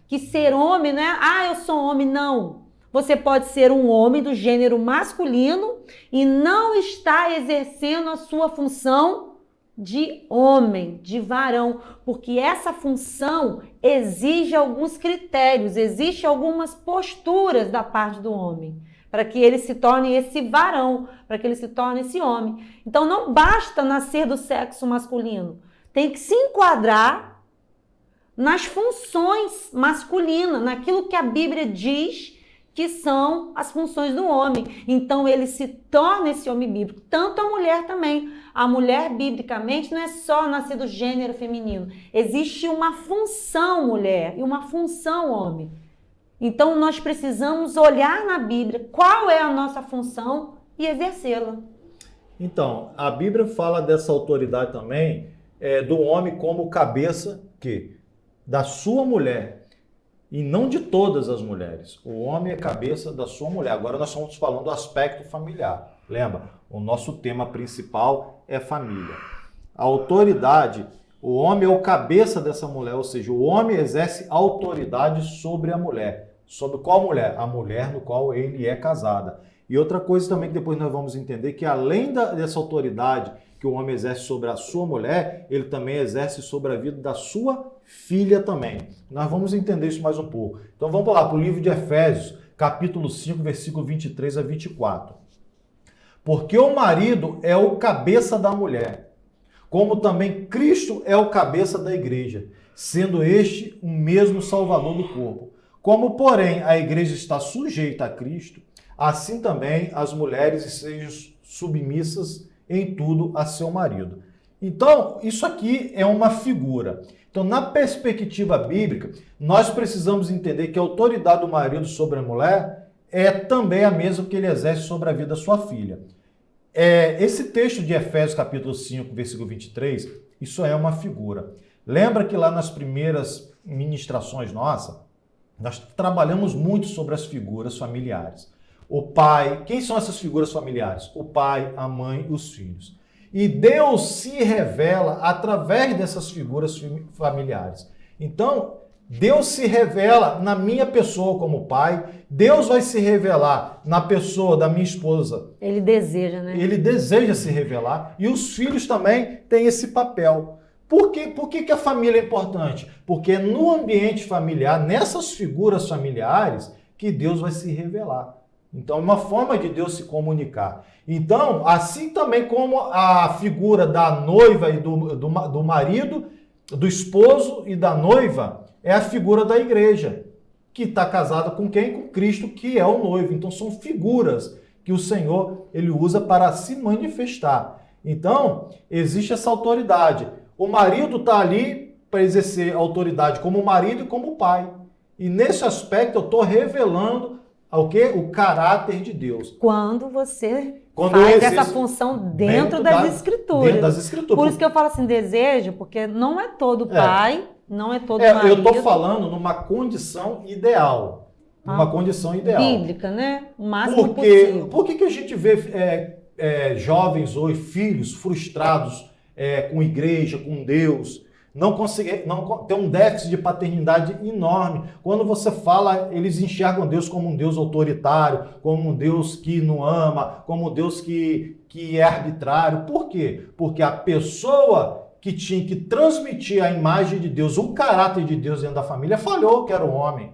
Que ser homem não é, eu sou homem, não. Você pode ser um homem do gênero masculino e não está exercendo a sua função de homem, de varão. Porque essa função exige alguns critérios, exige algumas posturas da parte do homem, para que ele se torne esse varão, para que ele se torne esse homem. Então não basta nascer do sexo masculino, tem que se enquadrar nas funções masculinas, naquilo que a Bíblia diz que são as funções do homem. Então ele se torna esse homem bíblico, tanto a mulher também. A mulher, biblicamente, não é só nascer do gênero feminino, existe uma função mulher e uma função homem. Então, nós precisamos olhar na Bíblia qual é a nossa função e exercê-la. Então, a Bíblia fala dessa autoridade também, do homem como cabeça da sua mulher, e não de todas as mulheres. O homem é cabeça da sua mulher. Agora nós estamos falando do aspecto familiar. Lembra? O nosso tema principal é família. A autoridade, o homem é o cabeça dessa mulher, ou seja, o homem exerce autoridade sobre a mulher. Sobre qual mulher? A mulher no qual ele é casada. E outra coisa também que depois nós vamos entender, que além dessa autoridade que o homem exerce sobre a sua mulher, ele também exerce sobre a vida da sua filha também. Nós vamos entender isso mais um pouco. Então vamos lá para o livro de Efésios, capítulo 5, versículo 23 a 24. Porque o marido é o cabeça da mulher, como também Cristo é o cabeça da igreja, sendo este o mesmo salvador do corpo. Como, porém, a igreja está sujeita a Cristo, assim também as mulheres sejam submissas em tudo a seu marido. Então, isso aqui é uma figura. Então, na perspectiva bíblica, nós precisamos entender que a autoridade do marido sobre a mulher é também a mesma que ele exerce sobre a vida da sua filha. Esse texto de Efésios capítulo 5, versículo 23, isso é uma figura. Lembra que lá nas primeiras ministrações nossas, nós trabalhamos muito sobre as figuras familiares. O pai, quem são essas figuras familiares? O pai, a mãe e os filhos. E Deus se revela através dessas figuras familiares. Então, Deus se revela na minha pessoa como pai, Deus vai se revelar na pessoa da minha esposa. Ele deseja, né? Ele deseja se revelar e os filhos também têm esse papel. Por que a família é importante? Porque é no ambiente familiar, nessas figuras familiares, que Deus vai se revelar. Então, é uma forma de Deus se comunicar. Então, assim também como a figura da noiva e do marido, do esposo e da noiva, é a figura da igreja, que está casada com quem? Com Cristo, que é o noivo. Então, são figuras que o Senhor ele usa para se manifestar. Então, existe essa autoridade. O marido está ali para exercer autoridade como marido e como pai. E nesse aspecto, eu estou revelando o quê? O caráter de Deus. Quando você faz essa função dentro das Escrituras. Dentro das Escrituras. Por isso que eu falo assim, desejo, porque não é todo pai, não é todo marido. Eu estou falando numa condição ideal. Numa condição ideal. Bíblica, né? O máximo possível. Por que a gente vê jovens hoje, filhos frustrados com igreja, com Deus, não tem um déficit de paternidade enorme. Quando você fala, eles enxergam Deus como um Deus autoritário, como um Deus que não ama, como um Deus que é arbitrário. Por quê? Porque a pessoa que tinha que transmitir a imagem de Deus, o caráter de Deus dentro da família, falhou, que era o homem.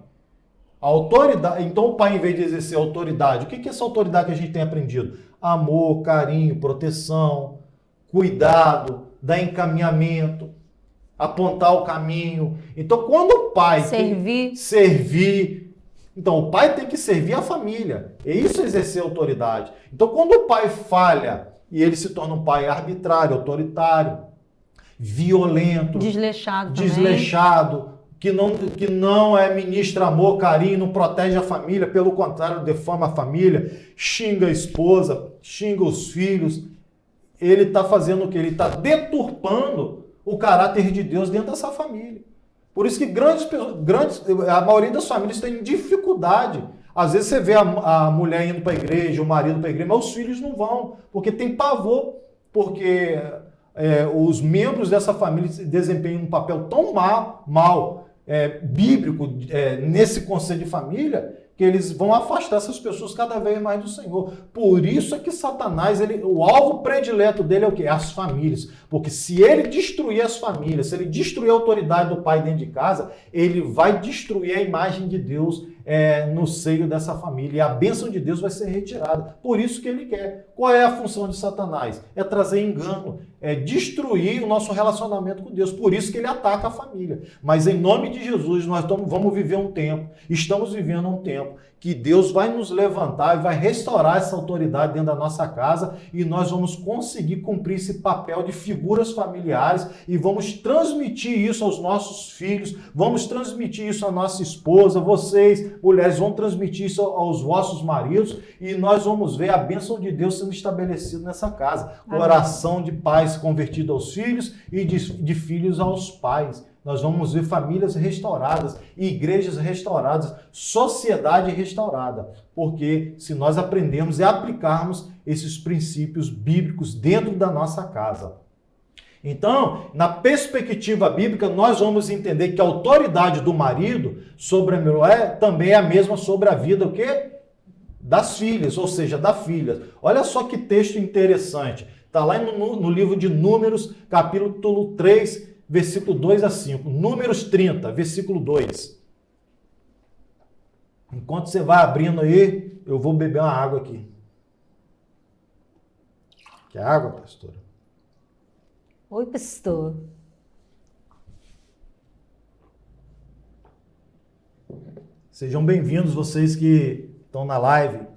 A autoridade, então o pai, em vez de exercer autoridade, o que é essa autoridade que a gente tem aprendido? Amor, carinho, proteção, cuidado, dar encaminhamento, apontar o caminho. Então, quando o pai servir, então o pai tem que servir a família. E isso é exercer autoridade. Então, quando o pai falha e ele se torna um pai arbitrário, autoritário, violento, desleixado, que não ministra amor, carinho, não protege a família, pelo contrário, defama a família, xinga a esposa, xinga os filhos, ele está fazendo o quê? Ele está deturpando o caráter de Deus dentro dessa família. Por isso que a maioria das famílias tem dificuldade. Às vezes você vê a mulher indo para a igreja, o marido para a igreja, mas os filhos não vão, porque tem pavor, porque os membros dessa família desempenham um papel tão bíblico nesse conceito de família, que eles vão afastar essas pessoas cada vez mais do Senhor. Por isso é que Satanás, o alvo predileto dele é o quê? As famílias. Porque se ele destruir as famílias, se ele destruir a autoridade do pai dentro de casa, ele vai destruir a imagem de Deus no seio dessa família. E a bênção de Deus vai ser retirada. Por isso que ele quer. Qual é a função de Satanás? É trazer engano, é destruir o nosso relacionamento com Deus. Por isso que ele ataca a família. Mas em nome de Jesus, nós vamos viver um tempo, estamos vivendo um tempo, que Deus vai nos levantar e vai restaurar essa autoridade dentro da nossa casa e nós vamos conseguir cumprir esse papel de figuras familiares e vamos transmitir isso aos nossos filhos, vamos transmitir isso à nossa esposa, vocês, mulheres, vão transmitir isso aos vossos maridos e nós vamos ver a bênção de Deus sendo estabelecida nessa casa. Coração de pais convertido aos filhos e de filhos aos pais. Nós vamos ver famílias restauradas, igrejas restauradas, sociedade restaurada. Porque se nós aprendermos e aplicarmos esses princípios bíblicos dentro da nossa casa. Então, na perspectiva bíblica, nós vamos entender que a autoridade do marido sobre a mulher também é a mesma sobre a vida, o quê? Das filhas, ou seja, da filha. Olha só que texto interessante. Está lá no livro de Números, capítulo 3, versículo 2 a 5. Números 30, versículo 2. Enquanto você vai abrindo aí, eu vou beber uma água aqui. Quer água, pastora? Oi, pastor. Sejam bem-vindos vocês que estão na live.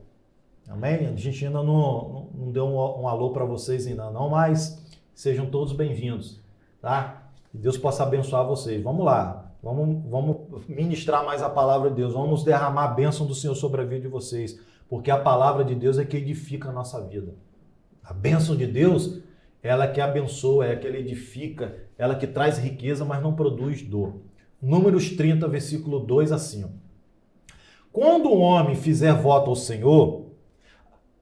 Amém? A gente ainda não deu um alô para vocês ainda não, mas sejam todos bem-vindos, tá? Que Deus possa abençoar vocês. Vamos lá. Vamos ministrar mais a palavra de Deus. Vamos derramar a bênção do Senhor sobre a vida de vocês. Porque a palavra de Deus é que edifica a nossa vida. A bênção de Deus, ela que abençoa, é que ela edifica, ela que traz riqueza, mas não produz dor. Números 30, versículo 2 assim. Quando um homem fizer voto ao Senhor,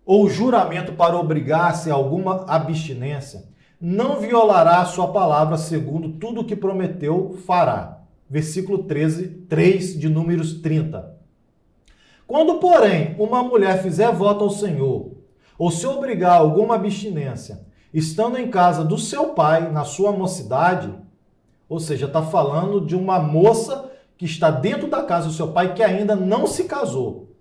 ou juramento para obrigar-se a alguma abstinência, não violará a sua palavra segundo tudo o que prometeu, fará. Versículo 3 de Números 30. Quando, porém, uma mulher fizer voto ao Senhor, ou se obrigar a alguma abstinência, estando em casa do seu pai, na sua mocidade, ou seja, está falando de uma moça que está dentro da casa do seu pai que ainda não se casou.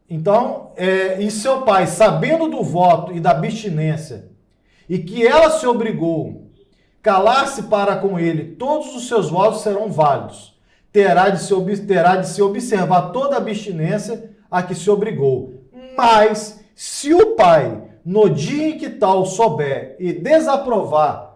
Então, e seu pai, sabendo do voto e da abstinência, e que ela se obrigou, calar-se para com ele, todos os seus votos serão válidos. Terá de se observar toda a abstinência a que se obrigou. Mas, se o pai, no dia em que tal souber e desaprovar,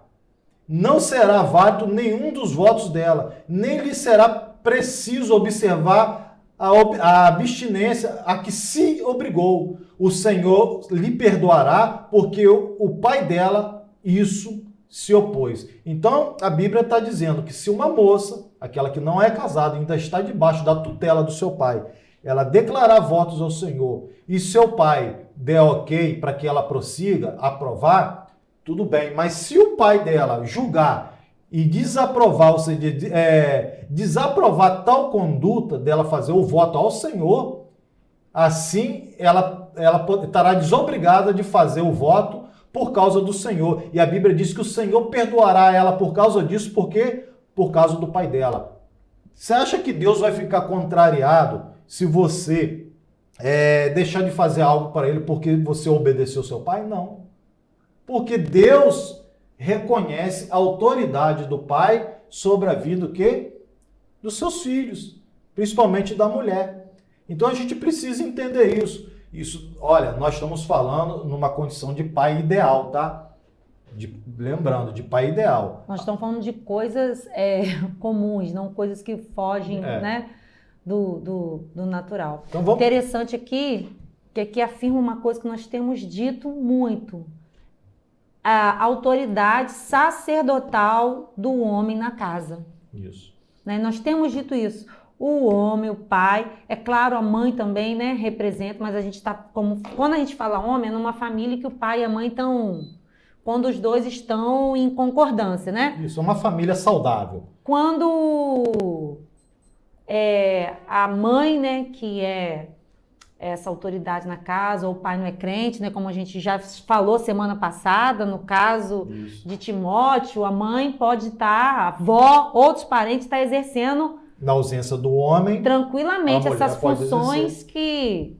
não será válido nenhum dos votos dela, nem lhe será preciso observar a abstinência a que se obrigou. O Senhor lhe perdoará, porque o pai dela isso se opôs. Então, a Bíblia está dizendo que se uma moça, aquela que não é casada, ainda está debaixo da tutela do seu pai, ela declarar votos ao Senhor e seu pai der ok para que ela prossiga, aprovar, tudo bem. Mas se o pai dela julgar e desaprovar, ou seja, desaprovar tal conduta dela fazer o voto ao Senhor, assim ela estará desobrigada de fazer o voto por causa do Senhor. E a Bíblia diz que o Senhor perdoará ela por causa disso, porque por causa do pai dela. Você acha que Deus vai ficar contrariado se você deixar de fazer algo para ele porque você obedeceu seu pai? Não. Porque Deus reconhece a autoridade do pai sobre a vida dos seus filhos, principalmente da mulher. Então a gente precisa entender isso. Olha, nós estamos falando numa condição de pai ideal, tá? Lembrando, de pai ideal. Nós estamos falando de coisas comuns, não coisas que fogem, né, do natural. Então, interessante aqui, que aqui afirma uma coisa que nós temos dito muito. A autoridade sacerdotal do homem na casa. Isso. Né? Nós temos dito isso. O homem, o pai, é claro, a mãe também, né, representa, mas a gente está quando a gente fala homem, é numa família que o pai e a mãe estão, quando os dois estão em concordância, né? Isso, é uma família saudável. Quando a mãe, né, que é essa autoridade na casa, ou o pai não é crente, né, como a gente já falou semana passada, no caso de Timóteo, a mãe pode estar, a avó, outros parentes estar exercendo na ausência do homem, tranquilamente essas funções que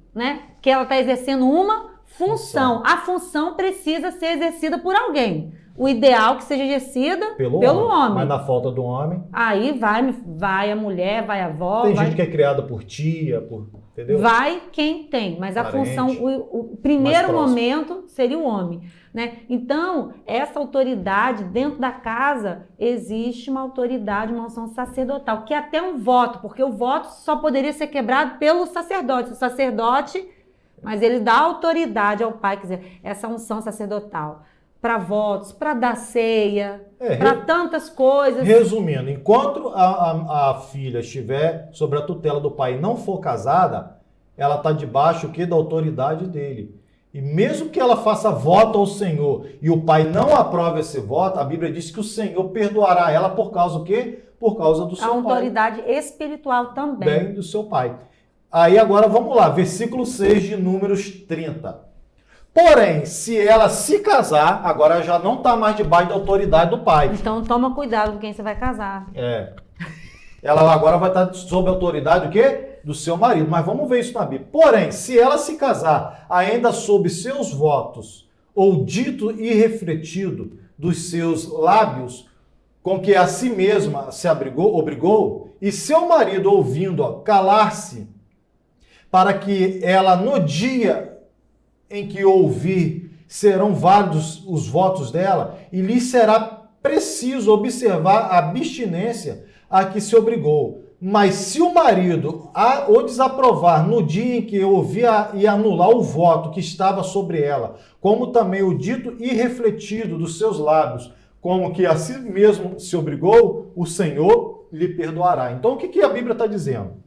ela está exercendo uma função. A função precisa ser exercida por alguém. O ideal é que seja exercida pelo homem. Mas na falta do homem... Aí vai a mulher, vai a avó... Tem gente que é criada por tia, entendeu? Vai quem tem, mas a função, o primeiro momento seria o homem. Né? Então, essa autoridade dentro da casa, existe uma autoridade, uma unção sacerdotal, que é até um voto, porque o voto só poderia ser quebrado pelo sacerdote. O sacerdote, mas ele dá autoridade ao pai, quer dizer, essa unção sacerdotal. Para votos, para dar ceia, para tantas coisas. Resumindo, enquanto a filha estiver sobre a tutela do pai e não for casada, ela está debaixo da autoridade dele. E mesmo que ela faça voto ao Senhor e o pai não aprove esse voto, a Bíblia diz que o Senhor perdoará ela por causa do quê? Por causa do seu pai. A autoridade espiritual também. Bem do seu pai. Aí agora vamos lá, versículo 6 de Números 30. Porém, se ela se casar, agora já não está mais debaixo da autoridade do pai. Então toma cuidado com quem você vai casar. Ela agora vai estar sob a autoridade do quê? Do seu marido. Mas vamos ver isso na Bíblia. Porém, se ela se casar ainda sob seus votos, ou dito e refletido dos seus lábios, com que a si mesma se obrigou, e seu marido ouvindo, calar-se, para que ela no dia em que ouvir serão válidos os votos dela, e lhe será preciso observar a abstinência a que se obrigou. Mas se o marido o desaprovar no dia em que ouvir e anular o voto que estava sobre ela, como também o dito irrefletido dos seus lábios, como que a si mesmo se obrigou, o Senhor lhe perdoará. Então o que a Bíblia está dizendo?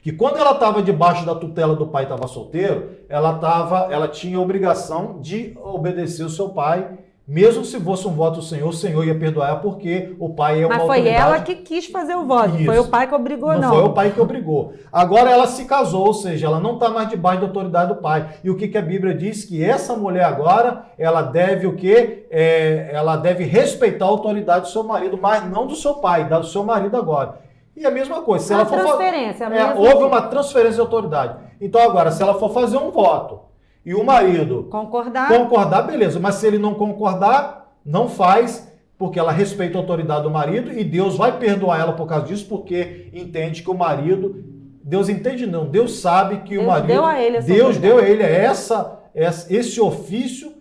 Que quando ela estava debaixo da tutela do pai, estava solteiro, ela tinha a obrigação de obedecer o seu pai, mesmo se fosse um voto do Senhor, o Senhor ia perdoar, porque o pai é uma autoridade. Mas foi ela que quis fazer o voto, Isso. Foi o pai que obrigou, não. Não foi o pai que obrigou. Agora ela se casou, ou seja, ela não está mais debaixo da autoridade do pai. E o que a Bíblia diz? Que essa mulher agora, ela deve o quê? Ela deve respeitar a autoridade do seu marido, mas não do seu pai, do seu marido agora. E a mesma coisa, se ela for transferência, houve uma transferência de autoridade. Então agora, se ela for fazer um voto e o marido concordar, beleza. Mas se ele não concordar, não faz, porque ela respeita a autoridade do marido e Deus vai perdoar ela por causa disso, porque entende que o marido... Deus entende não, Deus sabe que o marido... Deus deu a ele esse ofício,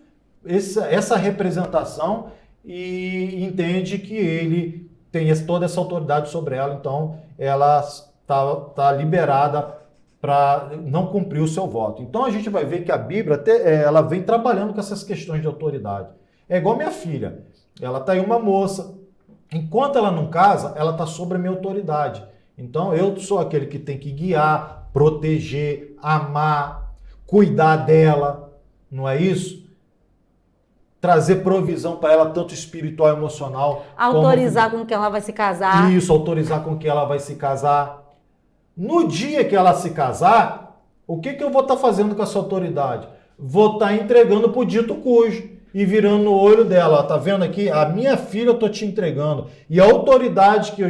essa representação, e entende que ele tem toda essa autoridade sobre ela, então ela está liberada para não cumprir o seu voto. Então a gente vai ver que a Bíblia ela vem trabalhando com essas questões de autoridade. É igual minha filha, ela está aí uma moça, enquanto ela não casa, ela está sob a minha autoridade. Então eu sou aquele que tem que guiar, proteger, amar, cuidar dela, não é isso? Trazer provisão para ela, tanto espiritual e emocional. Autorizar com que ela vai se casar. Isso, autorizar com que ela vai se casar. No dia que ela se casar, o que eu vou estar fazendo com essa autoridade? Vou estar entregando para o dito cujo e virando o olho dela. Ó, tá vendo aqui? A minha filha eu estou te entregando. E a autoridade que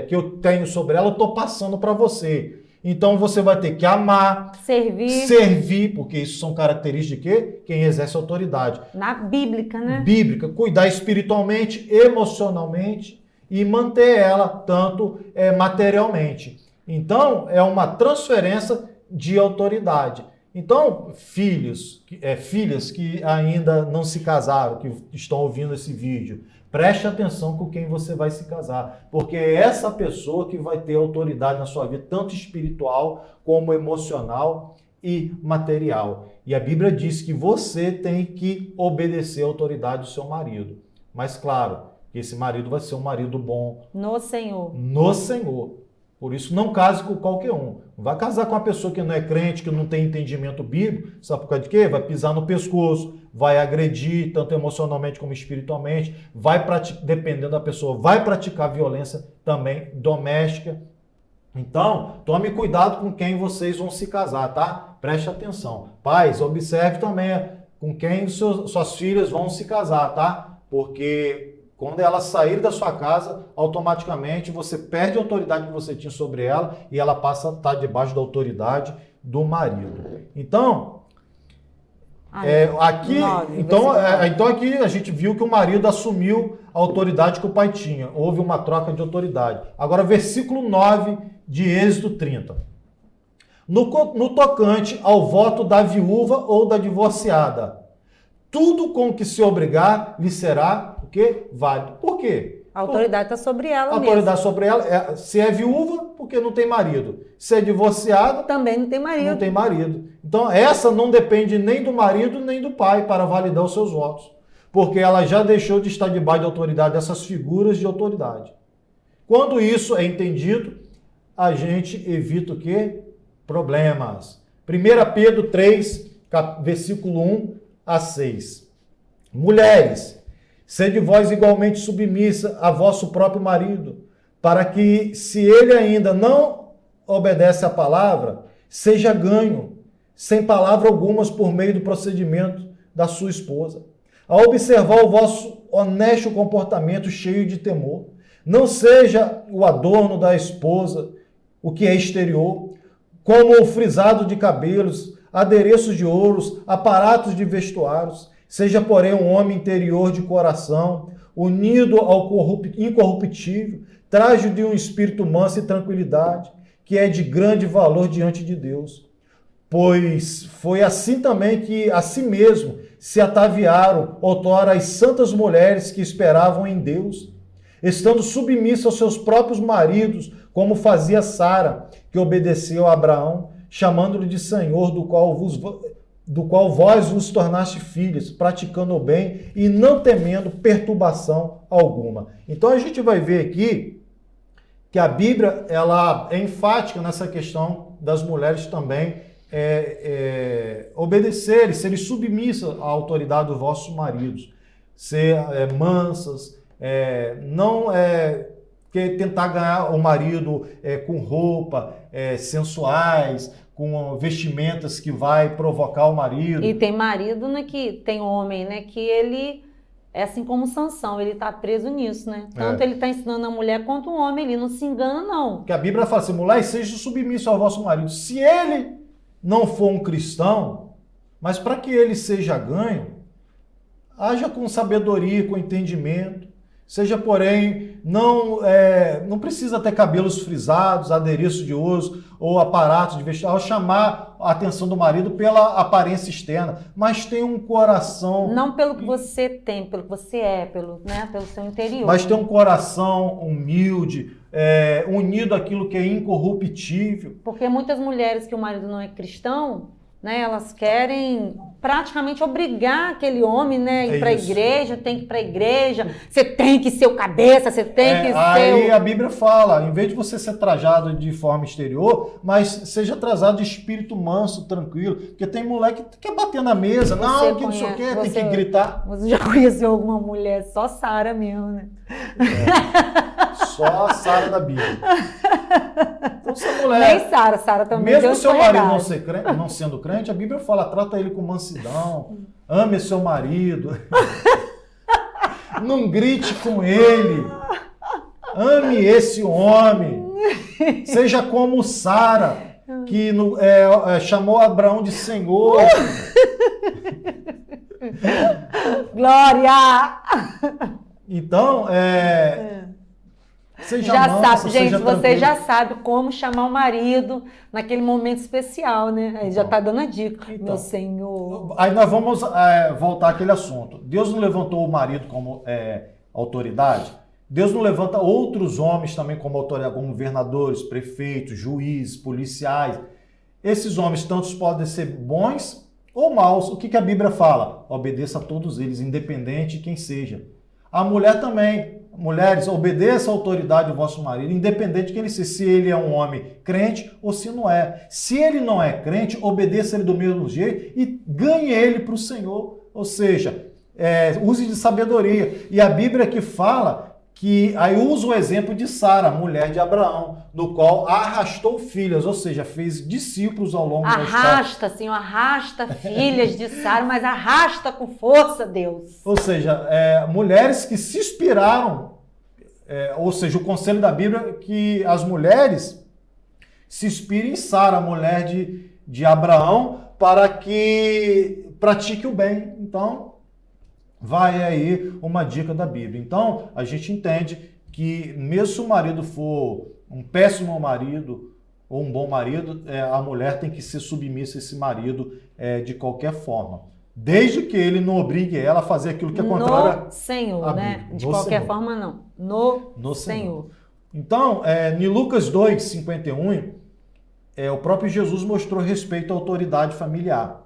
que eu tenho sobre ela, eu estou passando para você. Então você vai ter que amar, servir, porque isso são características de quê? Quem exerce autoridade. Na bíblica, né? Bíblica, cuidar espiritualmente, emocionalmente e manter ela tanto materialmente. Então, é uma transferência de autoridade. Então, filhas que ainda não se casaram, que estão ouvindo esse vídeo, preste atenção com quem você vai se casar, porque é essa pessoa que vai ter autoridade na sua vida, tanto espiritual como emocional e material. E a Bíblia diz que você tem que obedecer à autoridade do seu marido. Mas claro, que esse marido vai ser um marido bom. No Senhor. No Senhor. Por isso, não case com qualquer um. Não vai casar com uma pessoa que não é crente, que não tem entendimento bíblico. Sabe por causa de quê? Vai pisar no pescoço, vai agredir, tanto emocionalmente como espiritualmente, dependendo da pessoa, vai praticar violência também doméstica. Então, tome cuidado com quem vocês vão se casar, tá? Preste atenção. Pais, observe também com quem suas filhas vão se casar, tá? Porque quando ela sair da sua casa, automaticamente você perde a autoridade que você tinha sobre ela e ela passa a estar debaixo da autoridade do marido. Então, aqui a gente viu que o marido assumiu a autoridade que o pai tinha. Houve uma troca de autoridade. Agora, versículo 9 de Êxodo 30. No tocante ao voto da viúva ou da divorciada, tudo com que se obrigar lhe será o quê? Válido. Por quê? A autoridade está sobre ela mesmo. A autoridade sobre ela. Se é viúva, porque não tem marido. Se é divorciada, também não tem marido. Não tem marido. Então, essa não depende nem do marido, nem do pai para validar os seus votos. Porque ela já deixou de estar debaixo da autoridade dessas figuras de autoridade. Quando isso é entendido, a gente evita o quê? Problemas. 1 Pedro 3, versículo 1 a 6. Mulheres, sede vós igualmente submissa a vosso próprio marido, para que, se ele ainda não obedece à palavra, seja ganho, sem palavra algumas, por meio do procedimento da sua esposa. A observar o vosso honesto comportamento cheio de temor. Não seja o adorno da esposa, o que é exterior, como o frisado de cabelos, adereços de ouros, aparatos de vestuários. Seja, porém, um homem interior de coração, unido ao incorruptível, traje de um espírito manso e tranquilidade, que é de grande valor diante de Deus. Pois foi assim também que a si mesmo se ataviaram outrora as santas mulheres que esperavam em Deus, estando submissas aos seus próprios maridos, como fazia Sara, que obedeceu a Abraão, chamando-lhe de Senhor, do qual vós vos tornaste filhos, praticando o bem e não temendo perturbação alguma. Então a gente vai ver aqui que a Bíblia ela é enfática nessa questão das mulheres também obedecerem, serem submissas à autoridade dos vossos maridos, ser mansas, não tentar ganhar o marido com roupa sensuais, com vestimentas que vai provocar o marido. E tem marido, né, tem homem, né, que ele é assim como Sansão, ele está preso nisso, né? Tanto ele está ensinando a mulher quanto o homem, ele não se engana, não. Porque a Bíblia fala assim, mulheres, sejam submissos ao vosso marido. Se ele não for um cristão, mas para que ele seja ganho, haja com sabedoria, com entendimento, seja, porém, não precisa ter cabelos frisados, adereço de ouro ou aparatos de vestir, ao chamar a atenção do marido pela aparência externa, mas tem um coração... Não pelo que você tem, pelo que você é, pelo seu interior. Mas tem um coração humilde, unido àquilo que é incorruptível. Porque muitas mulheres que o marido não é cristão, né, elas querem praticamente obrigar aquele homem, né, a ir para a igreja, tem que ir para a igreja, você tem que ser o cabeça, você tem que ser... Aí a Bíblia fala, em vez de você ser trajado de forma exterior, mas seja trajado de espírito manso, tranquilo, porque tem mulher que quer bater na mesa, não, que não sei o quê, tem que gritar. Você já conheceu alguma mulher, só Sara mesmo, né? Só a Sara da Bíblia. Então, se a mulher... Nem Sara também. Mesmo seu marido não sendo crente, a Bíblia fala, trata ele com mansidão, ame seu marido, não grite com ele, ame esse homem, seja como Sara, que chamou Abraão de Senhor. Glória! Então, seja já mansa, sabe, gente, seja você tranquilo. já sabe como chamar o marido naquele momento especial, né? Aí já está dando a dica, meu Senhor. Aí nós vamos voltar àquele assunto. Deus não levantou o marido como autoridade? Deus não levanta outros homens também como autoridade, como governadores, prefeitos, juízes, policiais. Esses homens, tantos podem ser bons ou maus. O que a Bíblia fala? Obedeça a todos eles, independente de quem seja. A mulher também. Mulheres, obedeça a autoridade do vosso marido, independente de quem ele seja, se ele é um homem crente ou se não é. Se ele não é crente, obedeça ele do mesmo jeito e ganhe ele para o Senhor. Ou seja, use de sabedoria. E a Bíblia que fala que aí usa o exemplo de Sara, mulher de Abraão, no qual arrastou filhas, ou seja, fez discípulos ao longo da história. Arrasta, Senhor, arrasta filhas de Sara, mas arrasta com força, Deus. Ou seja, mulheres que se inspiraram, ou seja, o conselho da Bíblia é que as mulheres se inspirem em Sara, mulher de Abraão, para que pratique o bem. Então, vai aí uma dica da Bíblia. Então, a gente entende que mesmo se o marido for um péssimo marido ou um bom marido, a mulher tem que ser submissa a esse marido de qualquer forma. Desde que ele não obrigue ela a fazer aquilo que é contrário no Senhor, né? De no qualquer Senhor. forma, não. No Senhor. Então, em Lucas 2, 51, o próprio Jesus mostrou respeito à autoridade familiar.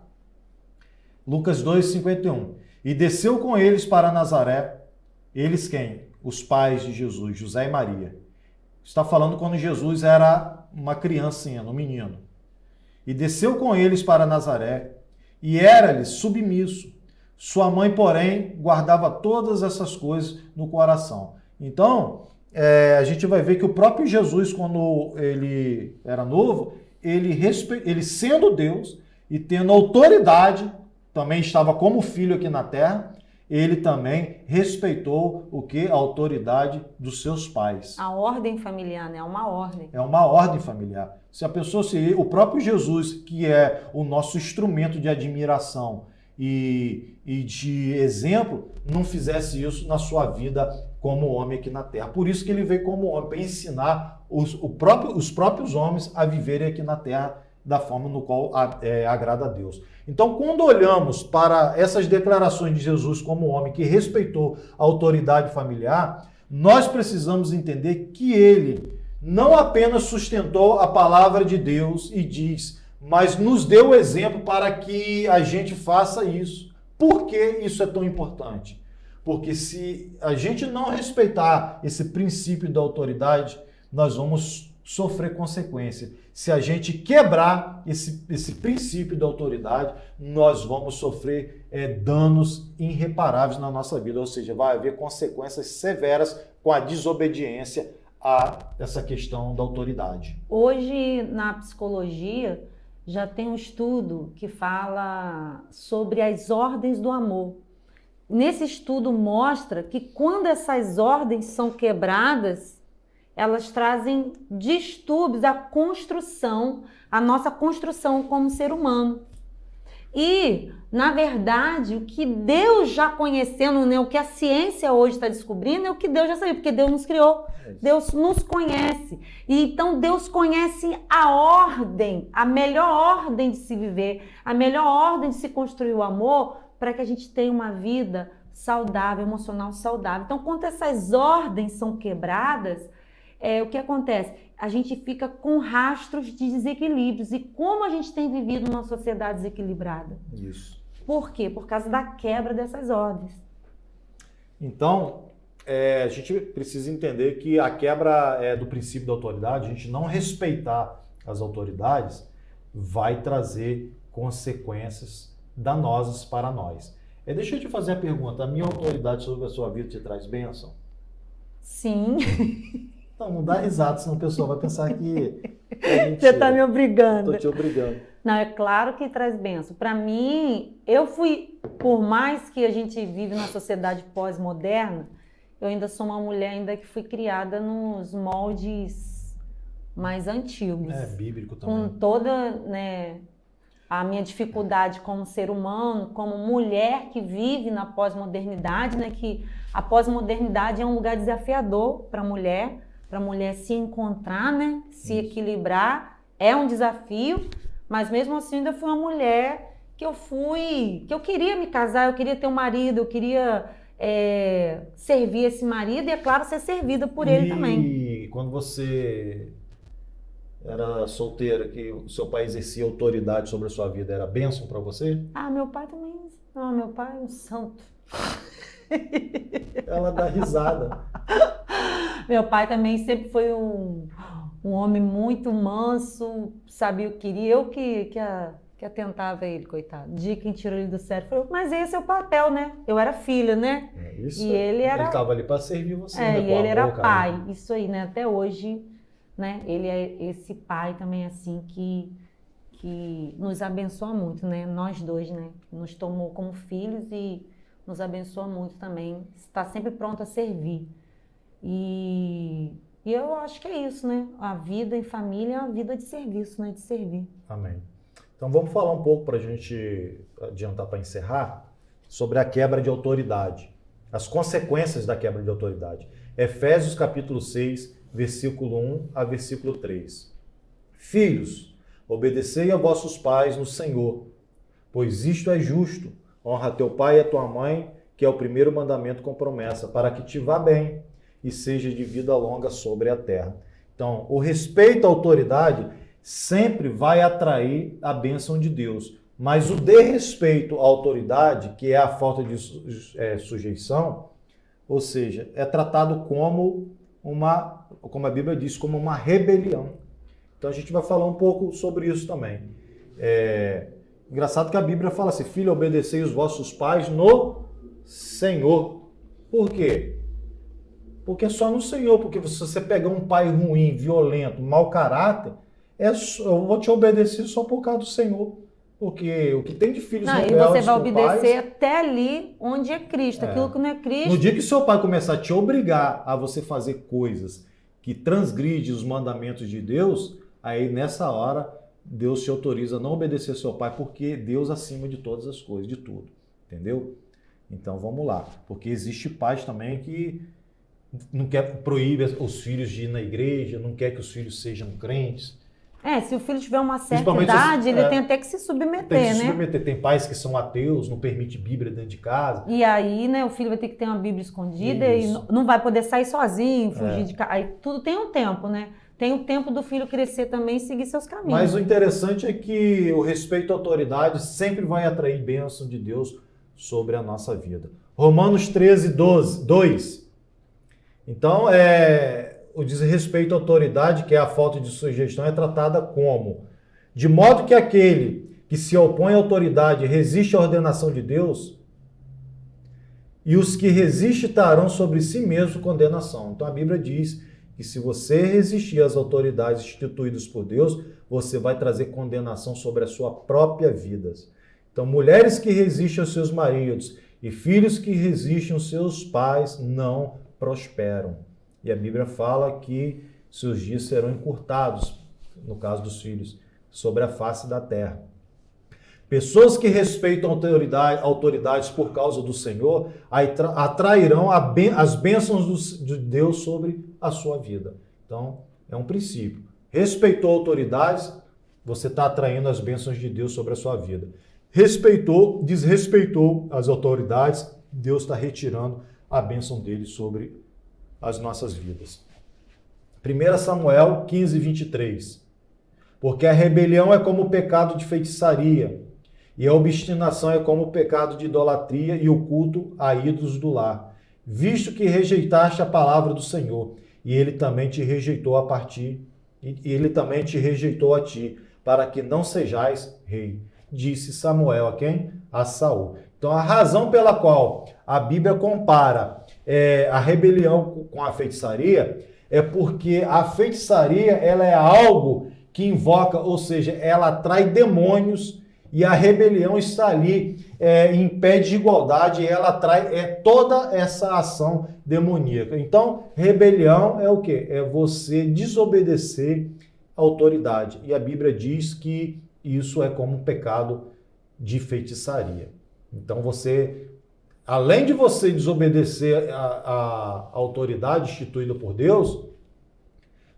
Lucas 2, 51. E desceu com eles para Nazaré. Eles quem? Os pais de Jesus, José e Maria. Está falando quando Jesus era uma criancinha, um menino. E desceu com eles para Nazaré, e era-lhes submisso. Sua mãe, porém, guardava todas essas coisas no coração. Então, a gente vai ver que o próprio Jesus, quando ele era novo, ele sendo Deus e tendo autoridade, também estava como filho aqui na terra, ele também respeitou o que? A autoridade dos seus pais. A ordem familiar, né? É uma ordem. É uma ordem familiar. Se a pessoa, o próprio Jesus, que é o nosso instrumento de admiração e de exemplo, não fizesse isso na sua vida como homem aqui na terra. Por isso que ele veio como homem, para ensinar os próprios homens a viverem aqui na terra da forma no qual agrada a Deus. Então, quando olhamos para essas declarações de Jesus como homem que respeitou a autoridade familiar, nós precisamos entender que ele não apenas sustentou a palavra de Deus e diz, mas nos deu o exemplo para que a gente faça isso. Por que isso é tão importante? Porque se a gente não respeitar esse princípio da autoridade, nós vamos sofrer consequência. Se a gente quebrar esse princípio da autoridade, nós vamos sofrer danos irreparáveis na nossa vida, ou seja, vai haver consequências severas com a desobediência a essa questão da autoridade. Hoje, na psicologia, já tem um estudo que fala sobre as ordens do amor. Nesse estudo mostra que quando essas ordens são quebradas, elas trazem distúrbios à construção, à nossa construção como ser humano. E, na verdade, o que Deus já conhecendo, né, o que a ciência hoje está descobrindo é o que Deus já sabia, porque Deus nos criou, Deus nos conhece. E então Deus conhece a ordem, a melhor ordem de se viver, a melhor ordem de se construir o amor para que a gente tenha uma vida saudável, emocional saudável. Então, quando essas ordens são quebradas, o que acontece? A gente fica com rastros de desequilíbrios. E como a gente tem vivido numa sociedade desequilibrada? Isso. Por quê? Por causa da quebra dessas ordens. Então, a gente precisa entender que a quebra do princípio da autoridade, a gente não respeitar as autoridades, vai trazer consequências danosas para nós. Deixa eu te fazer a pergunta, a minha autoridade sobre a sua vida te traz bênção? Sim. Não, não dá risada, senão o pessoal vai pensar que você está me obrigando. Estou te obrigando. Não, é claro que traz bênção. Para mim, por mais que a gente vive numa sociedade pós-moderna, eu ainda sou uma mulher ainda que fui criada nos moldes mais antigos. Bíblico também. Com toda, a minha dificuldade como ser humano, como mulher que vive na pós-modernidade, que a pós-modernidade é um lugar desafiador para a mulher se encontrar, se equilibrar, é um desafio, mas mesmo assim ainda fui uma mulher que eu queria me casar, eu queria ter um marido, eu queria servir esse marido e, é claro, ser servida por ele também. E quando você era solteira, que o seu pai exercia autoridade sobre a sua vida, era bênção para você? Meu pai também. Não, meu pai é um santo. Ela dá risada. Meu pai também sempre foi um homem muito manso, sabia o que queria. Eu que atentava ele, coitado. Dia que tirou ele do sério, falou, mas esse é o papel, Eu era filha, Isso. E ele estava ali para servir você. E ele era pai. Isso aí, Até hoje, ele é esse pai também, assim, que nos abençoa muito, Nós dois, Nos tomou como filhos e nos abençoa muito também. Está sempre pronto a servir. E eu acho que é isso, A vida em família é uma vida de serviço, De servir. Amém. Então vamos falar um pouco para a gente adiantar para encerrar sobre a quebra de autoridade. As consequências da quebra de autoridade. Efésios capítulo 6, versículo 1 a versículo 3. Filhos, obedecei a vossos pais no Senhor, pois isto é justo. Honra teu pai e a tua mãe, que é o primeiro mandamento com promessa, para que te vá bem e seja de vida longa sobre a terra. Então, o respeito à autoridade sempre vai atrair a bênção de Deus, mas o desrespeito à autoridade, que é a falta de sujeição, ou seja, é tratado como a Bíblia diz, como uma rebelião. Então a gente vai falar um pouco sobre isso também. Engraçado que a Bíblia fala assim, filho, obedecei os vossos pais no Senhor. Por quê? Porque é só no Senhor, porque se você pegar um pai ruim, violento, mau caráter, eu vou te obedecer só por causa do Senhor. Porque o que tem de filhos rebeldes e você vai com obedecer pais, até ali onde é Cristo. Aquilo que não é Cristo... No dia que seu pai começar a te obrigar a você fazer coisas que transgridem os mandamentos de Deus, aí nessa hora Deus te autoriza a não obedecer seu pai, porque Deus acima de todas as coisas, de tudo. Entendeu? Então vamos lá. Porque existe pais também não quer proíbe os filhos de ir na igreja, não quer que os filhos sejam crentes. Se o filho tiver uma certa Principalmente idade, ele tem até que se submeter, tem que se né? submeter. Tem pais que são ateus, não permite Bíblia dentro de casa. E aí, né, o filho vai ter que ter uma Bíblia escondida Isso. e não vai poder sair sozinho, fugir de casa. Aí tudo tem um tempo, né? Tem o tempo do filho crescer também e seguir seus caminhos. Mas o interessante é que o respeito à autoridade sempre vai atrair bênção de Deus sobre a nossa vida. Romanos 13, 2. Então, o desrespeito à autoridade, que é a falta de sujeição, é tratada como: de modo que aquele que se opõe à autoridade resiste à ordenação de Deus, e os que resistem trarão sobre si mesmo condenação. Então a Bíblia diz que se você resistir às autoridades instituídas por Deus, você vai trazer condenação sobre a sua própria vida. Então, mulheres que resistem aos seus maridos e filhos que resistem aos seus pais não prosperam. E a Bíblia fala que seus dias serão encurtados, no caso dos filhos, sobre a face da terra. Pessoas que respeitam autoridades por causa do Senhor atrairão as bênçãos de Deus sobre a sua vida. Então, é um princípio. Respeitou autoridades, você está atraindo as bênçãos de Deus sobre a sua vida. Desrespeitou as autoridades, Deus está retirando a bênção dele sobre as nossas vidas. 1 Samuel 15, 23. Porque a rebelião é como o pecado de feitiçaria, e a obstinação é como o pecado de idolatria e o culto a ídolos do lar. Visto que rejeitaste a palavra do Senhor, e ele também te rejeitou a ti, para que não sejais rei. Disse Samuel a quem? A Saul. Então a razão pela qual a Bíblia compara a rebelião com a feitiçaria é porque a feitiçaria ela é algo que invoca, ou seja, ela atrai demônios, e a rebelião está ali em pé de igualdade, e ela atrai toda essa ação demoníaca. Então, rebelião é o quê? É você desobedecer a autoridade. E a Bíblia diz que isso é como um pecado de feitiçaria. Então, além de você desobedecer a autoridade instituída por Deus,